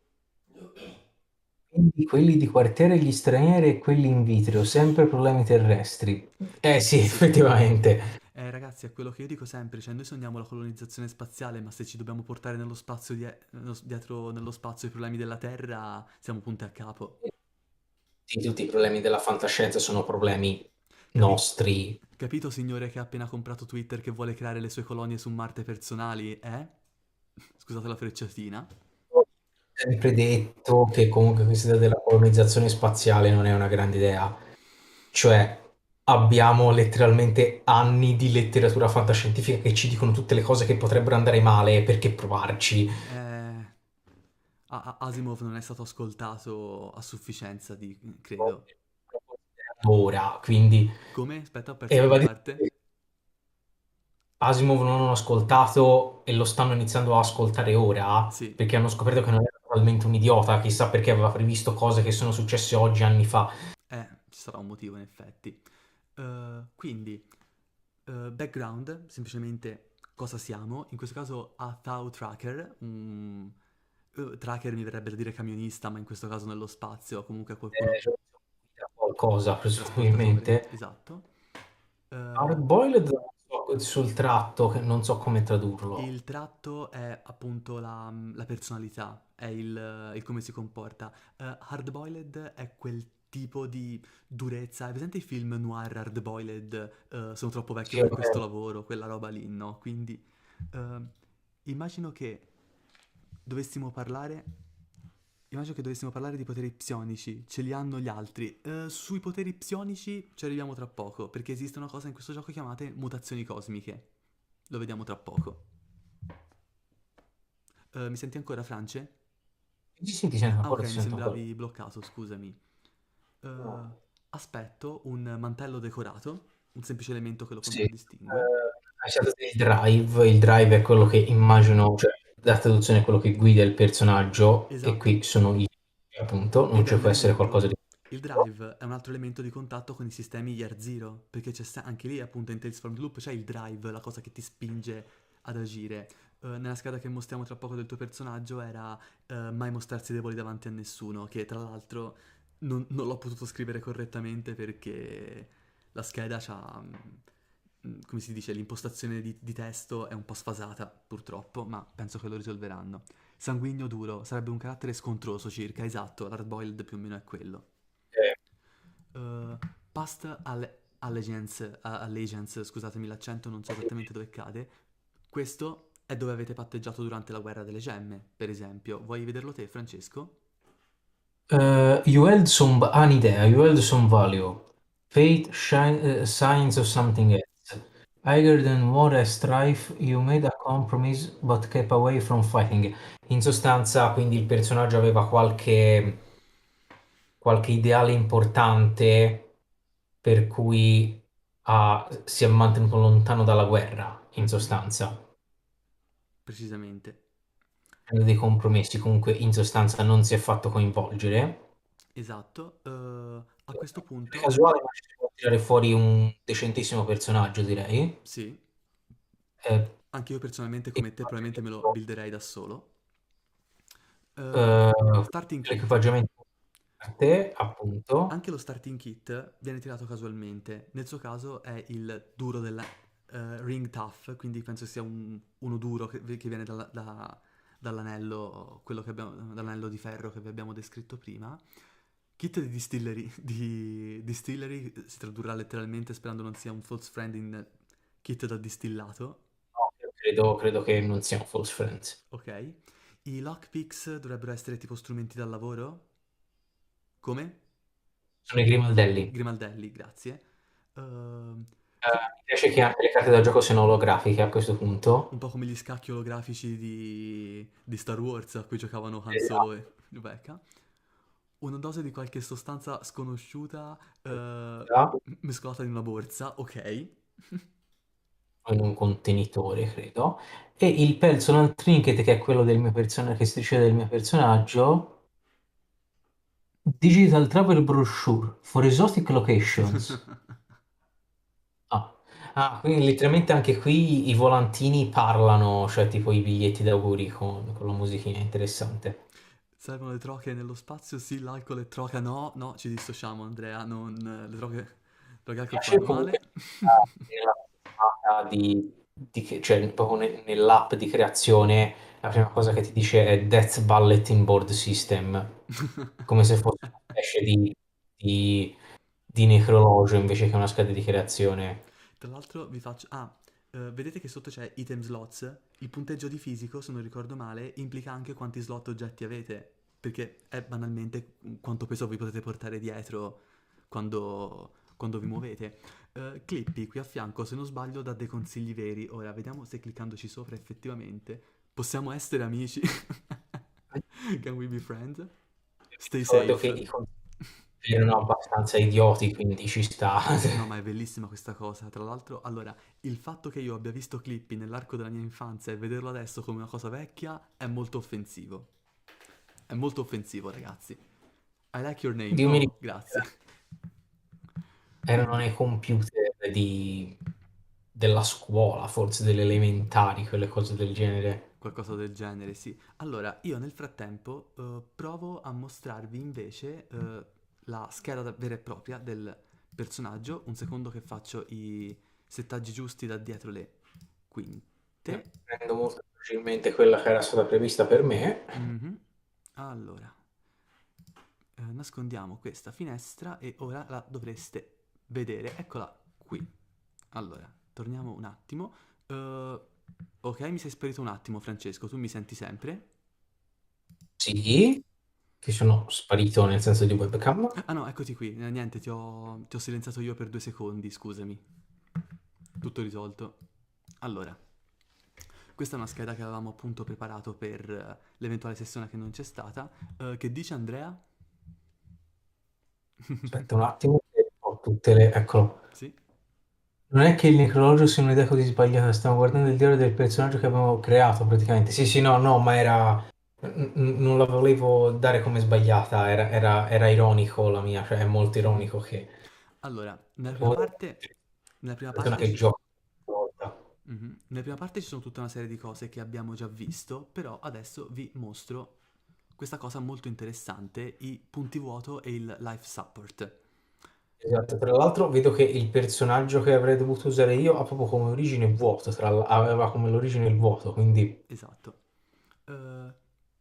Quindi quelli di quartiere gli stranieri e quelli in vitro, sempre problemi terrestri. Eh sì, Sì, effettivamente. ragazzi, è quello che io dico sempre, cioè noi sogniamo la colonizzazione spaziale, ma se ci dobbiamo portare nello spazio dietro nello spazio i problemi della Terra, siamo punti a capo. Sì, tutti i problemi della fantascienza sono problemi Capi- nostri. capito, signore che ha appena comprato Twitter che vuole creare le sue colonie su Marte personali, eh? Scusate la frecciatina. Ho sempre detto che comunque questa idea della colonizzazione spaziale non è una grande idea. Cioè, abbiamo letteralmente anni di letteratura fantascientifica che ci dicono tutte le cose che potrebbero andare male, perché provarci? Eh, Asimov non è stato ascoltato a sufficienza, credo. Ora, quindi... Come? Aspetta, ho E perso che aveva detto parte? che Asimov non hanno ascoltato e lo stanno iniziando a ascoltare ora, Sì, perché hanno scoperto che non era totalmente un idiota, chissà perché aveva previsto cose che sono successe oggi, anni fa. ci sarà un motivo in effetti. Quindi, background, semplicemente cosa siamo. In questo caso a Thou Tracker, tracker mi verrebbe da dire camionista, ma in questo caso nello spazio, comunque qualcuno Qualcosa, trasportatore, presumibilmente. esatto. Eh, Hardboiled sul tratto, che non so come tradurlo. il tratto è appunto la personalità, è il come si comporta. Hardboiled è quel tipo di durezza. Hai presente i film noir hardboiled? Sono troppo vecchio Sì, per ok. questo lavoro, quella roba lì, no? Quindi eh, immagino che dovessimo parlare. Immagino che dovessimo parlare di poteri psionici, ce li hanno gli altri. Sui poteri psionici ci arriviamo tra poco, perché esiste una cosa in questo gioco chiamate mutazioni cosmiche. Lo vediamo tra poco. Mi senti ancora, France? Sì, sì, ti sento Ah, ok, ancora, ti mi sento ancora. sembravi bloccato, scusami. Eh, aspetto un mantello decorato, un semplice elemento che lo Sì, contraddistingue. hai citato il drive è quello che immagino, cioè la traduzione è quello che guida il personaggio e qui Esatto, sono i appunto, non ed è ci un può essere qualcosa elemento. di... Il drive è un altro elemento di contatto con i sistemi Year Zero, perché anche lì, appunto, in Tales from the Loop c'è il drive, la cosa che ti spinge ad agire. Nella scheda che mostriamo tra poco del tuo personaggio era mai mostrarsi deboli davanti a nessuno, che tra l'altro non l'ho potuto scrivere correttamente perché la scheda c'ha, come si dice, l'impostazione di testo è un po' sfasata, purtroppo, ma penso che lo risolveranno. Sanguigno duro, sarebbe un carattere scontroso circa, esatto, l'hardboiled più o meno è quello. Eh, Uh, Past Allegiance, scusatemi l'accento, non so esattamente dove cade. Questo è dove avete patteggiato durante la guerra delle gemme, per esempio. Vuoi vederlo te, Francesco? you held some... Ah, un'idea, you held some value. Fate, signs of something else. Higher than war and strife, you made a compromise but kept away from fighting. In sostanza, quindi il personaggio aveva qualche ideale importante per cui si è mantenuto lontano dalla guerra, in Mhm, sostanza. precisamente. Prende dei compromessi, comunque in sostanza non si è fatto coinvolgere. Esatto. A questo È punto, casuale, ma ci si può tirare fuori un decentissimo personaggio, direi. sì, Eh, anche io personalmente come te probabilmente me lo equipaggiamento builderei da solo. Uh, eh, Starting kit. l'equipaggiamento per te, appunto. Anche lo starting kit viene tirato casualmente. Nel suo caso è il duro della Ring Tough, quindi penso sia uno duro che viene dall'anello, dall'anello di ferro che vi abbiamo descritto prima. Kit di distillery, di distillery si tradurrà letteralmente sperando non sia un false friend in kit da distillato, No, io credo che non siamo false friends. ok? I lockpicks dovrebbero essere tipo strumenti da lavoro? Come? Sono i grimaldelli. Grimaldelli, grazie. Ehm, Mi piace che anche le carte da gioco siano olografiche a questo un punto. po' come gli scacchi olografici di Star Wars a cui giocavano Han Solo Esatto. e Rebecca. Una dose di qualche sostanza sconosciuta mescolata in una borsa, ok. In un contenitore, credo. E il personal trinket, che è quello del mio personaggio, che si dice del mio personaggio, Digital Travel Brochure for Exotic Locations. Ah. Ah, quindi letteralmente anche qui i volantini parlano, cioè tipo i biglietti d'auguri con la musichina interessante. Servono le troche nello spazio? Sì, l'alcol e troca no. No, ci dissociamo, Andrea. Le troche e Mi alcol piace fanno comunque male. nella puntata cioè proprio nell'app di creazione, la prima cosa che ti dice è Death Bulletin Board System, come se fosse una specie di, di necrologio invece che una scheda di creazione. Tra l'altro vi faccio... vedete che sotto c'è item slots? Il punteggio di fisico, se non ricordo male, implica anche quanti slot oggetti avete. Perché è banalmente quanto peso vi potete portare dietro quando vi muovete. Clippy qui a fianco, se non sbaglio, dà dei consigli veri. Ora, vediamo se cliccandoci sopra effettivamente possiamo essere amici. Can we be friends? Stay Ricordo che safe. i consigli erano abbastanza idioti, quindi ci sta. No, ma è bellissima questa cosa. Tra l'altro, allora, il fatto che io abbia visto Clippy nell'arco della mia infanzia e vederlo adesso come una cosa vecchia è molto offensivo. È molto offensivo, ragazzi. I like your name. Dio mi Oh, ricordo, grazie. erano nei computer della scuola, forse delle elementari, quelle cose del genere. Qualcosa del genere, sì. Allora, io nel frattempo provo a mostrarvi invece la scheda vera e propria del personaggio. Un secondo che faccio i settaggi giusti da dietro le quinte. Prendo molto facilmente quella che era stata prevista per me. Mhm. Allora, nascondiamo questa finestra e ora la dovreste vedere. Eccola qui. Allora, torniamo un attimo. Ok, mi sei sparito un attimo, Francesco. Tu mi senti sempre? Sì, che sono sparito nel senso di webcam. Ah no, eccoti qui. Niente, ti ho silenziato io per 2 secondi, scusami. Tutto risolto. Allora, questa è una scheda che avevamo appunto preparato per l'eventuale sessione che non c'è stata. Che dice Andrea? Aspetta un attimo, che ho tutte le... Eccolo. Sì? Non è che il necrologio sia un'idea così sbagliata, stiamo guardando il diario del personaggio che abbiamo creato praticamente. Sì, sì, no, no, ma era... non la volevo dare come sbagliata, era ironico la mia, cioè è molto Mhm. ironico che... Allora, nella prima persona parte che gioca una volta. mhm. Nella prima parte ci sono tutta una serie di cose che abbiamo già visto, però adesso vi mostro questa cosa molto interessante, i punti vuoto e il life support. Esatto, tra l'altro vedo che il personaggio che avrei dovuto usare io ha proprio come origine vuoto, aveva come l'origine il vuoto, quindi Esatto. Eh,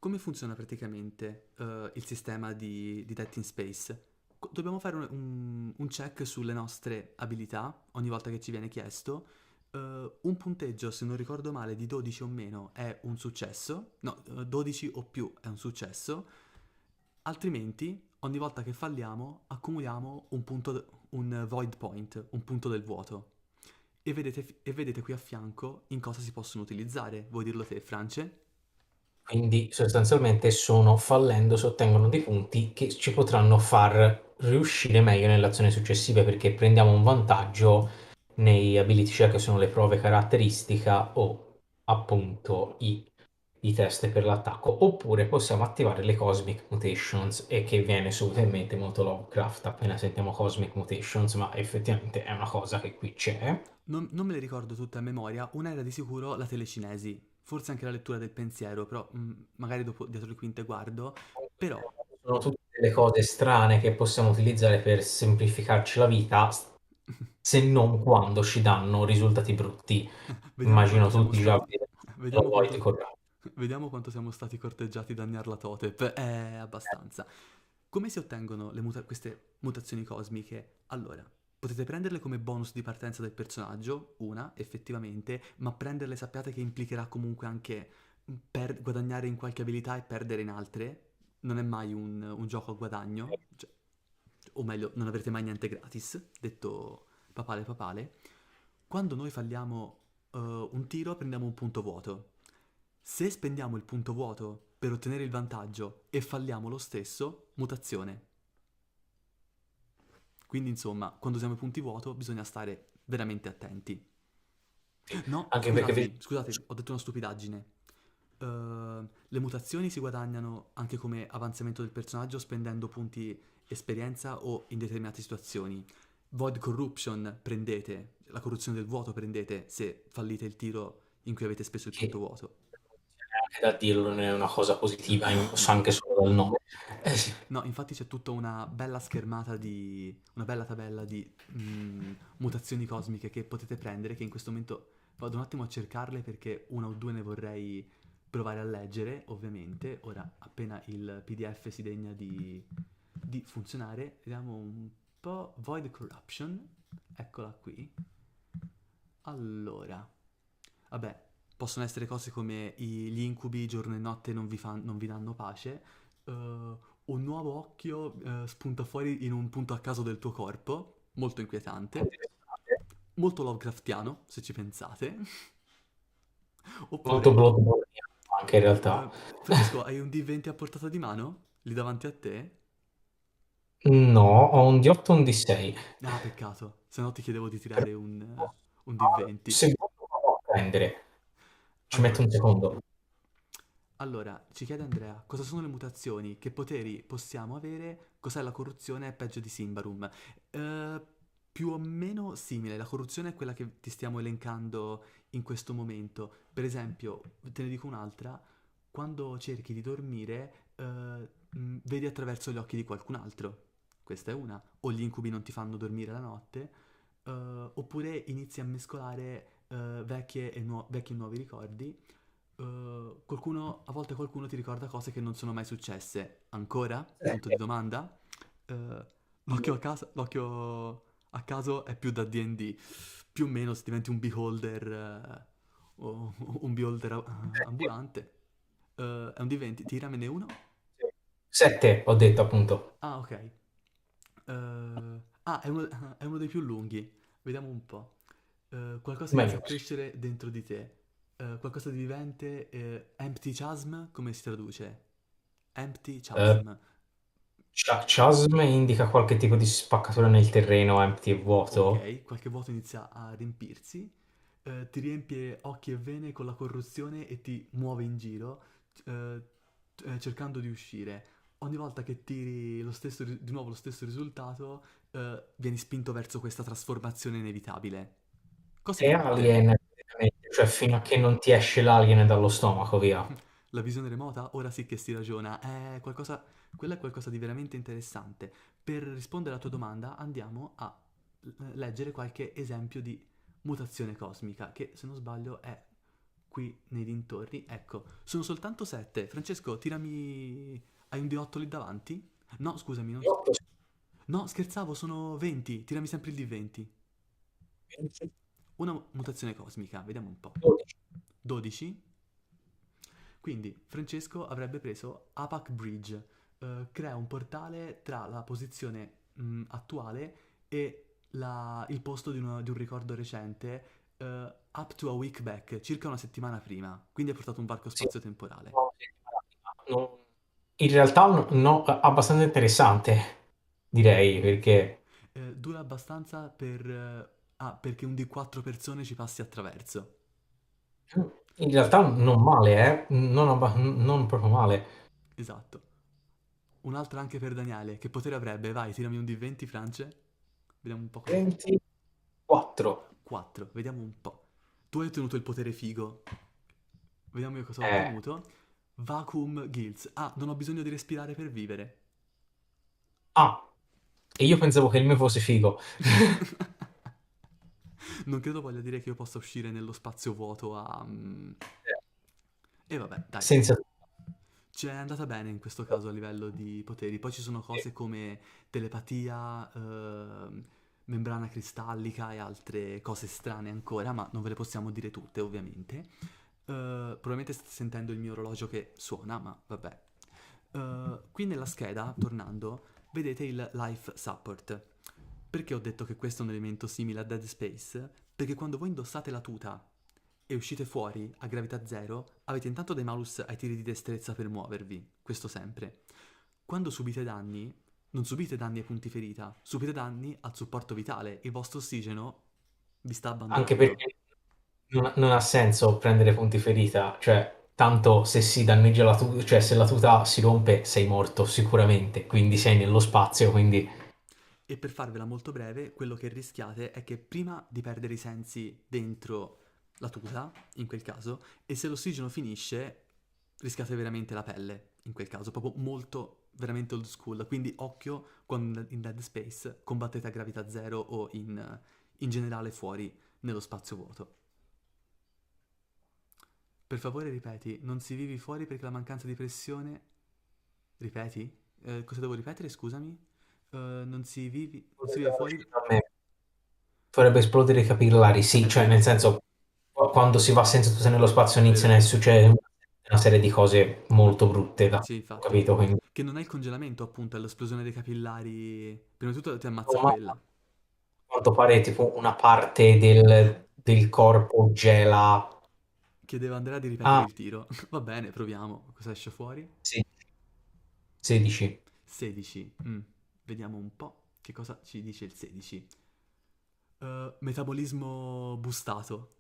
come funziona praticamente il sistema di Dead in Space? Dobbiamo fare un check sulle nostre abilità ogni volta che ci viene chiesto. Un punteggio, se non ricordo male, di 12 o meno è un successo. No, 12 o più è un successo. Altrimenti, ogni volta che falliamo, accumuliamo un void point, un punto del vuoto. E vedete qui a fianco in cosa si possono utilizzare. Vuoi dirlo te, France? Quindi sostanzialmente fallendo si ottengono dei punti che ci potranno far riuscire meglio nelle azioni successive perché prendiamo un vantaggio nei ability check che sono le prove caratteristica o appunto i test per l'attacco. Oppure possiamo attivare le Cosmic Mutations e che viene subito in mente molto Lovecraft appena sentiamo Cosmic Mutations, ma effettivamente è una cosa che qui c'è. Non me le ricordo tutte a memoria, una era di sicuro la telecinesi, forse anche la lettura del pensiero, però magari dopo dietro le quinte guardo, però Sono tutte delle cose strane che possiamo utilizzare per semplificarci la vita, se non quando ci danno risultati brutti. vediamo quanto Immagino siamo tutti già stati, vedere vediamo Void quanto, Corruption. vediamo quanto siamo stati corteggiati da Nyarlathotep, abbastanza. Come si ottengono queste mutazioni cosmiche? Allora, potete prenderle come bonus di partenza del personaggio, una, effettivamente, ma prenderle sappiate che implicherà comunque anche per guadagnare in qualche abilità e perdere in altre. Non è mai un gioco a guadagno, cioè, o meglio, non avrete mai niente gratis, detto papale papale. Quando noi falliamo un tiro, prendiamo un punto vuoto. Se spendiamo il punto vuoto per ottenere il vantaggio e falliamo lo stesso, mutazione. Quindi insomma, quando usiamo i punti vuoto bisogna stare veramente attenti. No, Anche perché scusate, ho detto una stupidaggine. Le mutazioni si guadagnano anche come avanzamento del personaggio spendendo punti esperienza o in determinate situazioni. Void Corruption prendete, la corruzione del vuoto prendete se fallite il tiro in cui avete speso il punto che vuoto. anche da dirlo non è una cosa positiva, so anche solo dal nome. Sì. No, infatti c'è tutta una bella schermata una bella tabella di mutazioni cosmiche che potete prendere, che in questo momento vado un attimo a cercarle perché una o due ne vorrei provare a leggere, ovviamente. Ora, appena il PDF si degna di funzionare, vediamo un po'. Void Corruption, eccola qui. Allora, vabbè, possono essere cose come gli incubi giorno e notte non vi danno pace. Un nuovo occhio spunta fuori in un punto a caso del tuo corpo, molto inquietante, molto Lovecraftiano, se ci pensate. Molto Oppure, Bloodborne anche in realtà. Francesco, hai un D20 a portata di mano? Lì davanti a te? No, ho un D8 e un D6. Ah, peccato, se no ti chiedevo di tirare un D20. Se vuoi lo può prendere, ci metto Allora, un secondo. Ci chiede Andrea, cosa sono le mutazioni? Che poteri possiamo avere? Cos'è la corruzione? È peggio di Simbarum. Eh, Più o meno simile, la corruzione è quella che ti stiamo elencando in questo momento. Per esempio, te ne dico un'altra, quando cerchi di dormire, vedi attraverso gli occhi di qualcun altro. Questa è una. O gli incubi non ti fanno dormire la notte, oppure inizi a mescolare vecchi e nuovi ricordi. A volte qualcuno ti ricorda cose che non sono mai successe. Ancora? Punto di domanda. Eh, l'occhio a caso è più da D&D. Più o meno se diventi un beholder o un beholder ambulante. È un D20, tiramene uno. 7, ho detto appunto. Ah, ok. È uno dei più lunghi. Vediamo un po'. Qualcosa inizia Meglio a così. crescere dentro di te. Qualcosa di vivente. Empty chasm, come si traduce? Empty Eh, chasm. Chasm indica qualche tipo di spaccatura nel terreno, empty e vuoto. Ok, qualche vuoto inizia a riempirsi. Ti riempie occhi e vene con la corruzione e ti muove in giro, eh, cercando di uscire. Ogni volta che tiri di nuovo lo stesso risultato, vieni spinto verso questa trasformazione inevitabile. Cose E brutte. alien, cioè fino a che non ti esce l'alien dallo stomaco, via. La visione remota? Ora sì che si ragiona. Quella è qualcosa di veramente interessante. Per rispondere alla tua domanda andiamo a leggere qualche esempio di mutazione cosmica, che se non sbaglio è qui nei dintorni. Ecco, sono soltanto 7. Francesco, tirami... Hai un D8 lì davanti? No, scusami, non... 8, No, scherzavo, sono 20. Tirami sempre il D20. 20, Una mutazione cosmica, vediamo un po'. 12. 12. Quindi Francesco avrebbe preso Apac Bridge. Crea un portale tra la posizione attuale e il posto di un ricordo recente, up to a week back, circa una settimana prima. Quindi ha portato un varco Sì. spazio-temporale. No, sì, non- in realtà abbastanza interessante, direi, perché Dura abbastanza perché un di 4 persone ci passi attraverso. in realtà non male, non proprio male. Esatto. Un'altra anche per Daniele. Che potere avrebbe? Vai, tirami un D20, France. Vediamo un po' cosa... 24. 4, vediamo un po'. Tu hai ottenuto il potere figo. Vediamo io cosa ho Eh, ottenuto. Vacuum Guilds. Ah, non ho bisogno di respirare per vivere. ah, e io pensavo che il mio fosse figo. Non credo voglia dire che io possa uscire nello spazio vuoto a... E vabbè, dai. Senza... Ci è andata bene in questo caso a livello di poteri. Poi ci sono cose come telepatia, membrana cristallica e altre cose strane ancora, ma non ve le possiamo dire tutte, ovviamente. Probabilmente state sentendo il mio orologio che suona, ma vabbè. Qui nella scheda, tornando, vedete il Life Support. Perché ho detto che questo è un elemento simile a Dead Space? Perché quando voi indossate la tuta e uscite fuori a gravità zero, avete intanto dei malus ai tiri di destrezza per muovervi, questo sempre. Quando subite danni, non subite danni ai punti ferita, subite danni al supporto vitale, il vostro ossigeno vi sta Anche abbandonando. perché non ha senso prendere punti ferita, cioè, tanto se si danneggia la tuta, cioè se la tuta si rompe sei morto sicuramente, quindi sei nello spazio, quindi E per farvela molto breve, quello che rischiate è che prima di perdere i sensi dentro la tuta, in quel caso, e se l'ossigeno finisce, rischiate veramente la pelle, in quel caso, proprio molto, veramente old school. Quindi occhio quando in Dead Space combattete a gravità zero o in generale fuori nello spazio vuoto. Per favore ripeti, non si vivi fuori perché la mancanza di pressione... Ripeti? Cosa devo ripetere, scusami? Non si vive fuori... a me farebbe esplodere i capillari, sì, È cioè nel vero, senso quando si va senza tuta nello spazio è vero, è iniziano a vero. succedere una serie di cose molto brutte da Sì, ho infatti. capito, quindi Che non è il congelamento, appunto, è l'esplosione dei capillari. Prima di tutto ti ammazza ma a quella, quanto pare tipo una parte del corpo gela. che deve andare a ripetere Ah, il tiro. Va bene, proviamo. Cosa esce fuori? sì, 16. 16. Vediamo un po' che cosa ci dice il 16. Metabolismo boostato.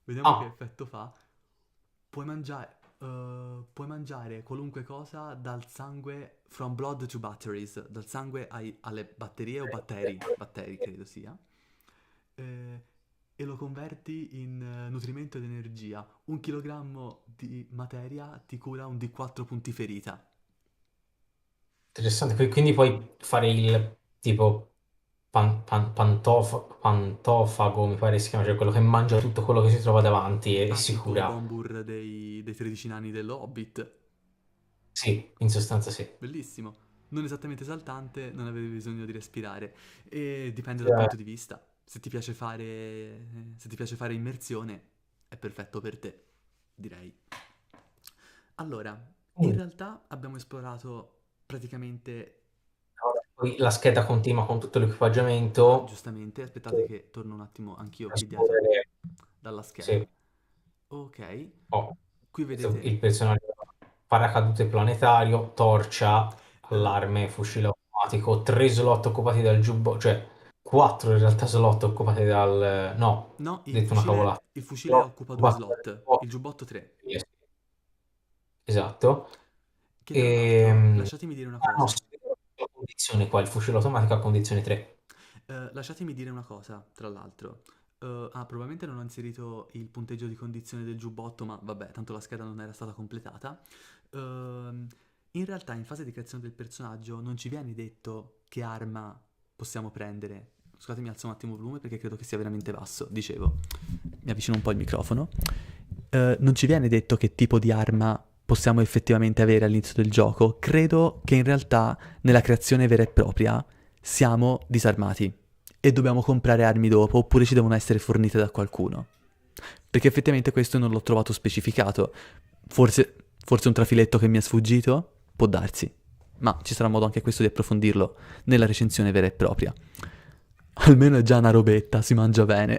Vediamo che Ah, effetto fa. Puoi mangiare qualunque cosa dal sangue from blood to batteries, dal sangue alle batterie o batteri credo sia, eh, e lo converti in nutrimento ed energia. Un chilogrammo di materia ti cura un D4 punti ferita. interessante. Quindi puoi fare il tipo pantofago, mi pare si chiama, cioè quello che mangia tutto quello che si trova davanti e Ah, si tipo cura. Bombur dei 13 nani dell'Hobbit. Sì, in sostanza sì. Bellissimo. Non esattamente esaltante, non avevi bisogno di respirare. E dipende dal Cioè, punto di vista. Se ti piace fare immersione, è perfetto per te, direi. Allora, in mm, realtà abbiamo esplorato praticamente... ora poi la scheda continua con tutto Ah, l'equipaggiamento. giustamente, aspettate Che che torno un attimo anch'io qui dietro esplorere. dalla scheda. Sì. Ok, Oh, qui questo vedete... il personaggio paracadute planetario, torcia, eh, allarme, fucile automatico, 3 slot occupati dal giubbotto, cioè 4 in realtà slot occupati dal... no, ho no, detto una cavolata. il fucile Slot occupa due occupati dal slot, il giubbotto. giubbotto 3. Yes, esatto. Che tra l'altro, Ehm... lasciatemi dire una Ah no, cosa. sì, la condizione qua, il fucile automatico a condizione 3. Lasciatemi dire una cosa, tra l'altro. Probabilmente non ho inserito il punteggio di condizione del giubbotto, ma vabbè, tanto la scheda non era stata completata. In realtà, in fase di creazione del personaggio, non ci viene detto che arma possiamo prendere. scusate, mi alzo un attimo il volume perché credo che sia veramente basso. Dicevo, mi avvicino un po' il microfono. Non ci viene detto che tipo di arma possiamo effettivamente avere all'inizio del gioco. Credo che in realtà nella creazione vera e propria siamo disarmati e dobbiamo comprare armi dopo oppure ci devono essere fornite da qualcuno. Perché effettivamente questo non l'ho trovato specificato. Forse un trafiletto che mi è sfuggito? Può darsi. Ma ci sarà modo anche questo di approfondirlo nella recensione vera e propria. Almeno è già una robetta, si mangia bene.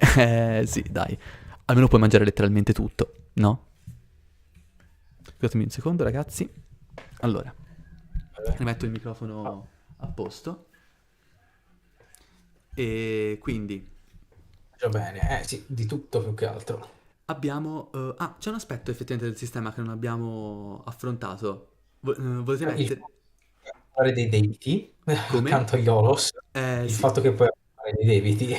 Sì, dai. Almeno puoi mangiare letteralmente tutto, no? Ascoltatemi un secondo, ragazzi. Allora, rimetto il microfono a posto. E quindi Già bene, sì, di tutto più che altro. abbiamo... c'è un aspetto effettivamente del sistema che non abbiamo affrontato. Volete Il mettere... fatto di fare dei debiti Come? accanto agli Olos, il Sì. fatto che puoi fare dei debiti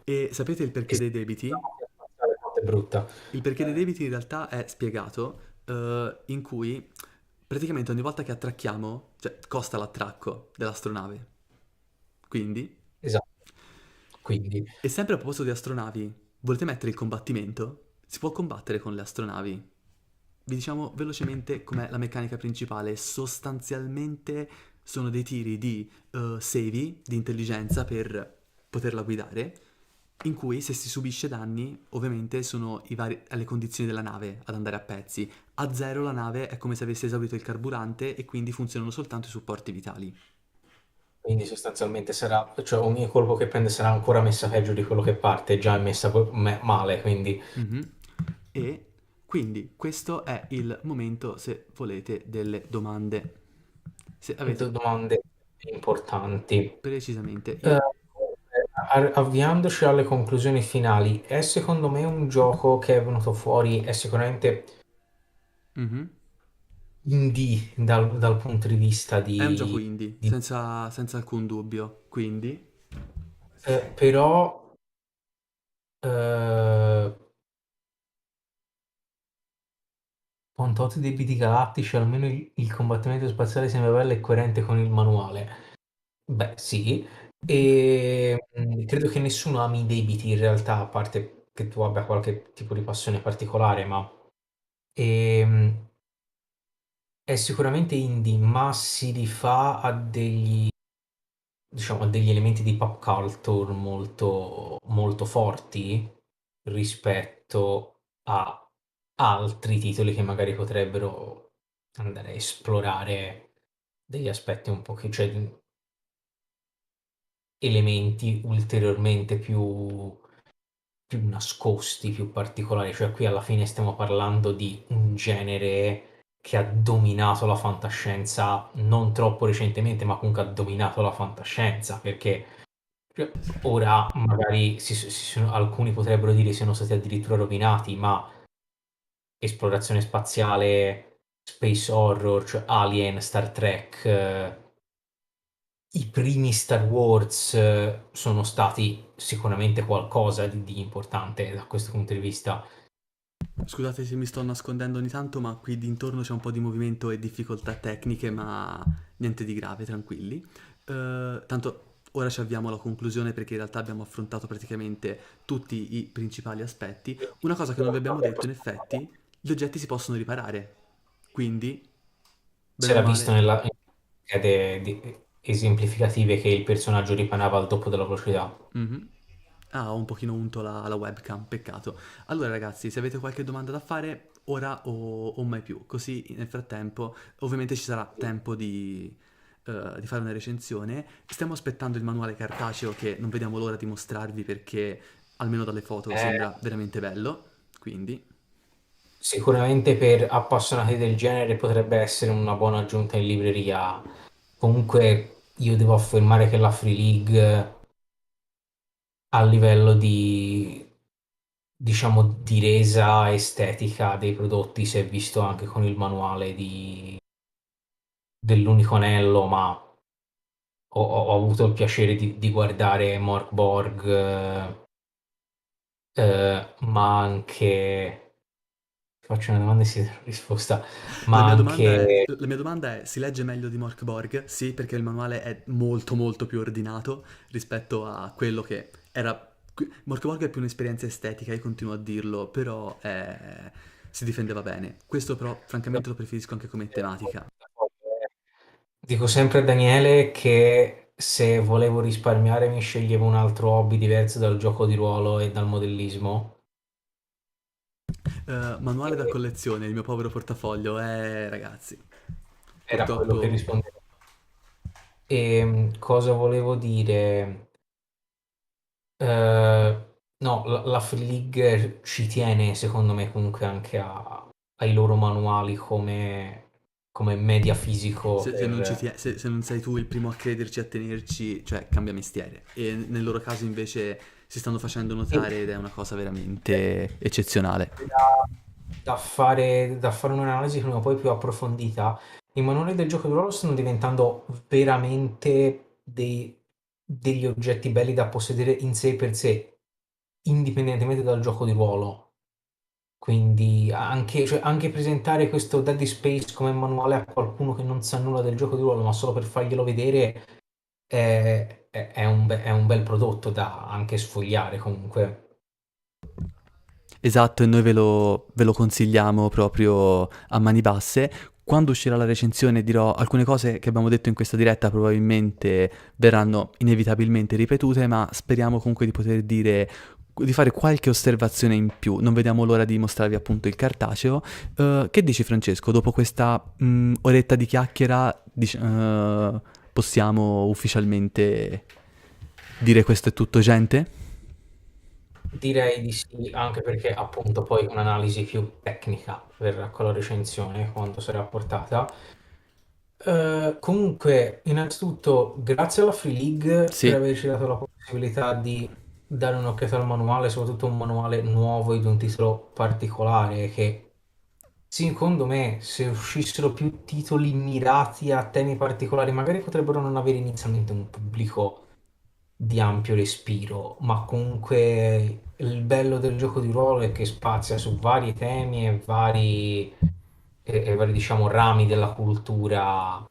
E sapete il e perché dei debiti? quanto è brutta. Il perché dei debiti in realtà è spiegato, in cui praticamente ogni volta che attracchiamo, cioè costa l'attracco dell'astronave. Quindi, Esatto, quindi e sempre a proposito di astronavi, volete mettere il combattimento? Si può combattere con le astronavi. Vi diciamo velocemente com'è la meccanica principale. Sostanzialmente sono dei tiri di save, di intelligenza per poterla guidare, in cui se si subisce danni, ovviamente sono le condizioni della nave ad andare a pezzi. A zero la nave è come se avesse esaurito il carburante e quindi funzionano soltanto i supporti vitali. quindi sostanzialmente sarà, cioè ogni colpo che prende sarà ancora messa peggio di quello che parte, già è messa male, quindi Mhm. E quindi questo è il momento, se volete, delle domande. Se avete domande importanti. precisamente Eh, io... avviandoci alle conclusioni finali, è secondo me un gioco che è venuto fuori, è sicuramente Mhm. indie dal punto di vista È un gioco indie, di- senza alcun dubbio. Quindi, però eh, con tot debiti galattici, almeno il combattimento spaziale sembra bello e coerente con il manuale. Beh, sì, e credo che nessuno ami i debiti in realtà, a parte che tu abbia qualche tipo di passione particolare, ma ehm, è sicuramente indie, ma si rifà a degli, diciamo, a degli elementi di pop culture molto, molto forti rispetto a altri titoli che magari potrebbero andare a esplorare degli aspetti un po' cioè elementi ulteriormente più nascosti, più particolari. Cioè qui alla fine stiamo parlando di un genere che ha dominato la fantascienza non troppo recentemente, ma comunque ha dominato la fantascienza, perché cioè, ora magari alcuni potrebbero dire siano stati addirittura rovinati, ma esplorazione spaziale, space horror, cioè Alien, Star Trek, i primi Star Wars sono stati sicuramente qualcosa di importante da questo punto di vista. scusate se mi sto nascondendo ogni tanto, ma qui dintorno c'è un po' di movimento e difficoltà tecniche, ma niente di grave, tranquilli. Tanto ora ci avviamo alla conclusione perché in realtà abbiamo affrontato praticamente tutti i principali aspetti. Una cosa che non vi abbiamo detto, in effetti, gli oggetti si possono riparare. Quindi, Si bene o era visto male, nella in schede esemplificative che il personaggio ripanava al doppio della velocità. mhm. Ah, ho un pochino unto la webcam, peccato. Allora ragazzi, se avete qualche domanda da fare, ora o mai più, così nel frattempo ovviamente ci sarà tempo di fare una recensione. Stiamo aspettando il manuale cartaceo che non vediamo l'ora di mostrarvi perché almeno dalle foto Eh, sembra veramente bello, quindi... Sicuramente per appassionati del genere potrebbe essere una buona aggiunta in libreria. Comunque io devo affermare che la Free League a livello di, diciamo, di resa estetica dei prodotti si è visto anche con il manuale dell'unico anello, ma ho avuto il piacere di guardare Mork Borg, ma anche faccio una domanda e si dà una risposta, La ma mia domanda è, anche... la mia domanda è, si legge meglio di Mork Borg? Sì, perché il manuale è molto molto più ordinato rispetto a quello che era... Mork Borg è più un'esperienza estetica, io continuo a dirlo, però si difendeva bene. Questo però, francamente, lo preferisco anche come tematica. Dico sempre a Daniele che se volevo risparmiare mi sceglievo un altro hobby diverso dal gioco di ruolo e dal modellismo. Manuale da E collezione, il mio povero portafoglio, ragazzi. era quello che Purtroppo... rispondevo. E cosa volevo dire? No, la Free League ci tiene, secondo me, comunque anche ai loro manuali come media fisico Se non per... se non sei tu il primo a crederci, a tenerci, cioè cambia mestiere. E nel loro caso invece si stanno facendo notare ed è una cosa veramente eccezionale. da, da fare un'analisi prima o poi più approfondita, i manuali del gioco di ruolo stanno diventando veramente degli oggetti belli da possedere in sé per sé, indipendentemente dal gioco di ruolo. Quindi anche, cioè, anche presentare questo Dead Space come manuale a qualcuno che non sa nulla del gioco di ruolo, ma solo per farglielo vedere, è un bel prodotto da anche sfogliare comunque. Esatto, e noi ve lo consigliamo proprio a mani basse. Quando uscirà la recensione dirò alcune cose che abbiamo detto in questa diretta, probabilmente verranno inevitabilmente ripetute, ma speriamo comunque di poter dire, di fare qualche osservazione in più. Non vediamo l'ora di mostrarvi appunto il cartaceo. Che dici Francesco? Dopo questa oretta di chiacchiera possiamo ufficialmente dire questo è tutto, gente? Direi di sì, anche perché appunto poi un'analisi più tecnica verrà con la recensione quando sarà portata. Comunque, innanzitutto, grazie alla Free League per Sì. averci dato la possibilità di dare un'occhiata al manuale, soprattutto un manuale nuovo e di un titolo particolare che, secondo me, se uscissero più titoli mirati a temi particolari, magari potrebbero non avere inizialmente un pubblico di ampio respiro, ma comunque il bello del gioco di ruolo è che spazia su vari temi e vari, diciamo, rami della cultura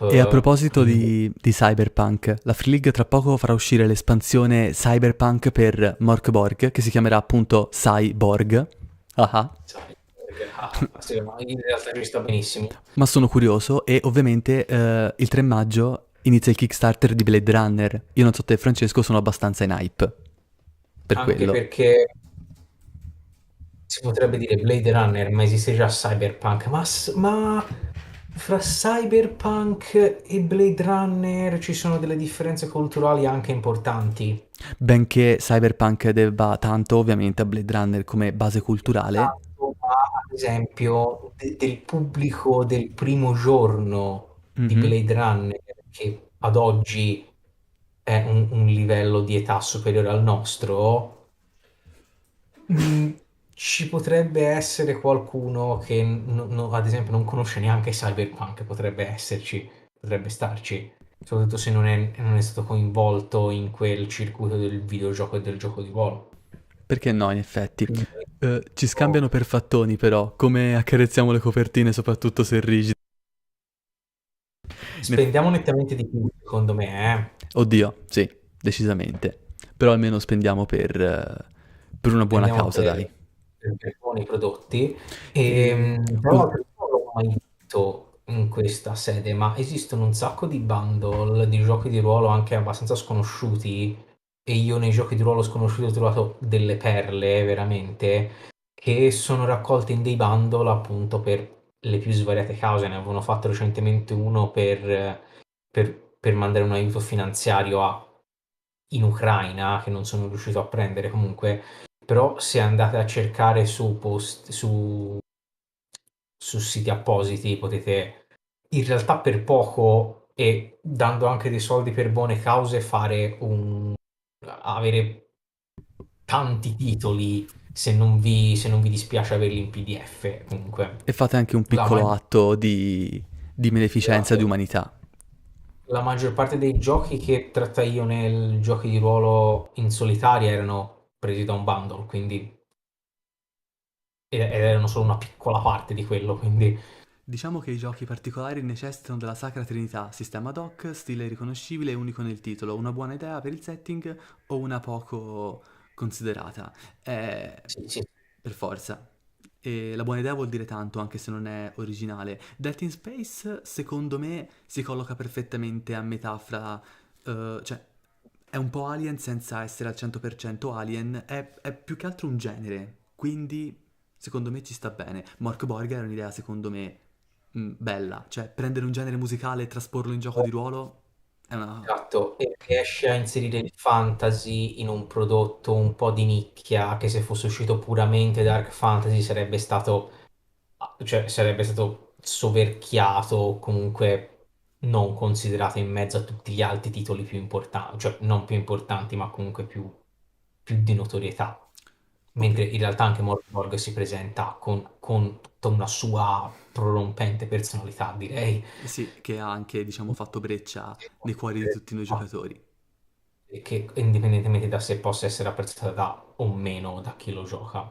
E a pop, proposito quindi di Cyberpunk, la Free League tra poco farà uscire l'espansione Cyberpunk per Mork Borg, che si chiamerà appunto Cyborg. Ah ah. sai, sì, ma in realtà ci sta benissimo. Ma sono curioso e ovviamente il 3 maggio inizia il Kickstarter di Blade Runner. Io non so te Francesco, sono abbastanza in hype per Anche quello. perché si potrebbe dire Blade Runner, ma esiste già Cyberpunk. Ma fra Cyberpunk e Blade Runner ci sono delle differenze culturali anche importanti. Benché Cyberpunk debba tanto ovviamente a Blade Runner come base culturale. Esatto, ma ad esempio del pubblico del primo giorno di Mhm. Blade Runner, che ad oggi è un livello di età superiore al nostro, mm, ci potrebbe essere qualcuno che ad esempio non conosce neanche Cyberpunk, potrebbe esserci, potrebbe starci, soprattutto se non è stato coinvolto in quel circuito del videogioco e del gioco di ruolo. Perché no, in effetti. Quindi, Ci scambiano per fattoni però, come accarezziamo le copertine soprattutto se rigide. In eff- spendiamo nettamente di più, secondo me, eh. Oddio, sì, decisamente. Però almeno spendiamo per una buona Spendiamo causa, dai. per buoni prodotti. E Tra l'altro, non l'ho mai detto in questa sede, ma esistono un sacco di bundle di giochi di ruolo anche abbastanza sconosciuti. E io nei giochi di ruolo sconosciuti ho trovato delle perle veramente che sono raccolte in dei bundle appunto per le più svariate cause. Ne avevano fatto recentemente uno per mandare un aiuto finanziario in Ucraina, che non sono riuscito a prendere comunque. Però se andate a cercare su siti appositi potete in realtà per poco e dando anche dei soldi per buone cause avere tanti titoli se non vi dispiace averli in PDF comunque. fate anche un La piccolo maggior, atto di beneficenza, di esatto. umanità. La maggior parte dei giochi che trattai io nel giochi di ruolo in solitaria erano presi da un bundle, quindi ed erano solo una piccola parte di quello, quindi Diciamo che i giochi particolari necessitano della Sacra Trinità, sistema ad hoc, stile riconoscibile e unico nel titolo, una buona idea per il setting o una poco considerata. sì, sì. Per forza. E la buona idea vuol dire tanto anche se non è originale. Dead in Space, secondo me, si colloca perfettamente a metà fra... cioè, è un po' Alien senza essere al 100% Alien, è più che altro un genere, quindi secondo me ci sta bene. Mork Borg è un'idea secondo me bella, cioè prendere un genere musicale e trasporlo in gioco di ruolo è una... Esatto, e riesce a inserire il fantasy in un prodotto un po' di nicchia, che se fosse uscito puramente Dark Fantasy sarebbe stato soverchiato o comunque non considerato in mezzo a tutti gli altri titoli più importanti, cioè non più importanti, ma comunque più di notorietà. Ok, Mentre in realtà anche Morgborg si presenta con tutta una sua prorompente personalità, direi. sì, che ha anche, diciamo, fatto breccia nei cuori di tutti noi giocatori. E che indipendentemente da se possa essere apprezzata da o meno da chi lo gioca.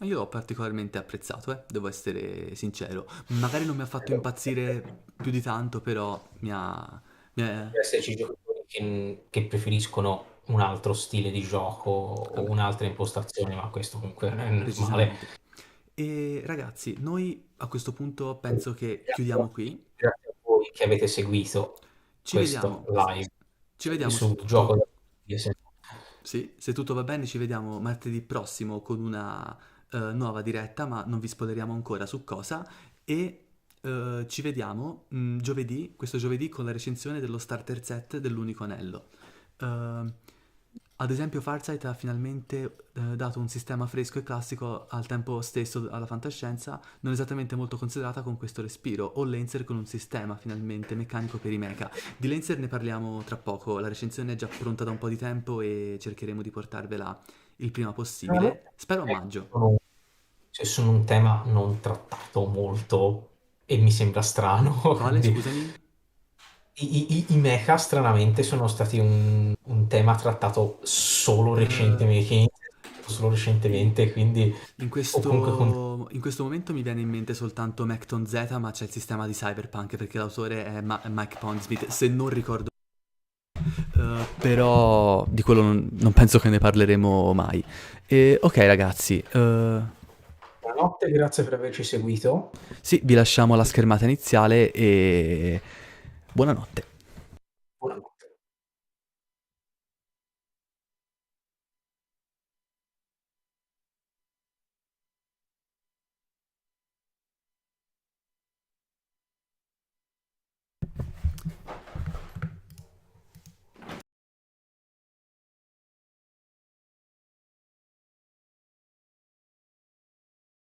Io l'ho particolarmente apprezzato, devo essere sincero. Magari non mi ha fatto impazzire più di tanto, però mi ha- Esserci giocatori che preferiscono un altro stile di gioco o vabbè, un'altra impostazione, ma questo comunque è normale. decisamente. E ragazzi, noi a questo punto penso che Grazie chiudiamo qui. grazie a voi che avete seguito Ci questo vediamo, live ci vediamo se sul gioco tutto, da sì. sì, se tutto va bene, ci vediamo martedì prossimo con una nuova diretta, ma non vi spoileriamo ancora su cosa. E ci vediamo giovedì, questo giovedì, con la recensione dello starter set dell'Unico Anello. Eh, Ad esempio, Farsight ha finalmente dato un sistema fresco e classico al tempo stesso alla fantascienza, non esattamente molto considerata con questo respiro, o Lancer con un sistema finalmente meccanico per i mecha. Di Lancer ne parliamo tra poco, la recensione è già pronta da un po' di tempo e cercheremo di portarvela il prima possibile, spero a maggio. Sono, sono un tema non trattato molto e mi sembra strano, Quale, quindi scusami? i mecha stranamente sono stati un tema trattato Eh, solo i- recentemente, quindi In o comunque in questo momento mi viene in mente soltanto Macton Z, ma c'è il sistema di Cyberpunk perché l'autore è Mike Pondsmith, se non ricordo. Però di quello non penso che ne parleremo mai. E, ok ragazzi, buonanotte, grazie per averci seguito. sì, vi lasciamo la schermata iniziale e buonanotte.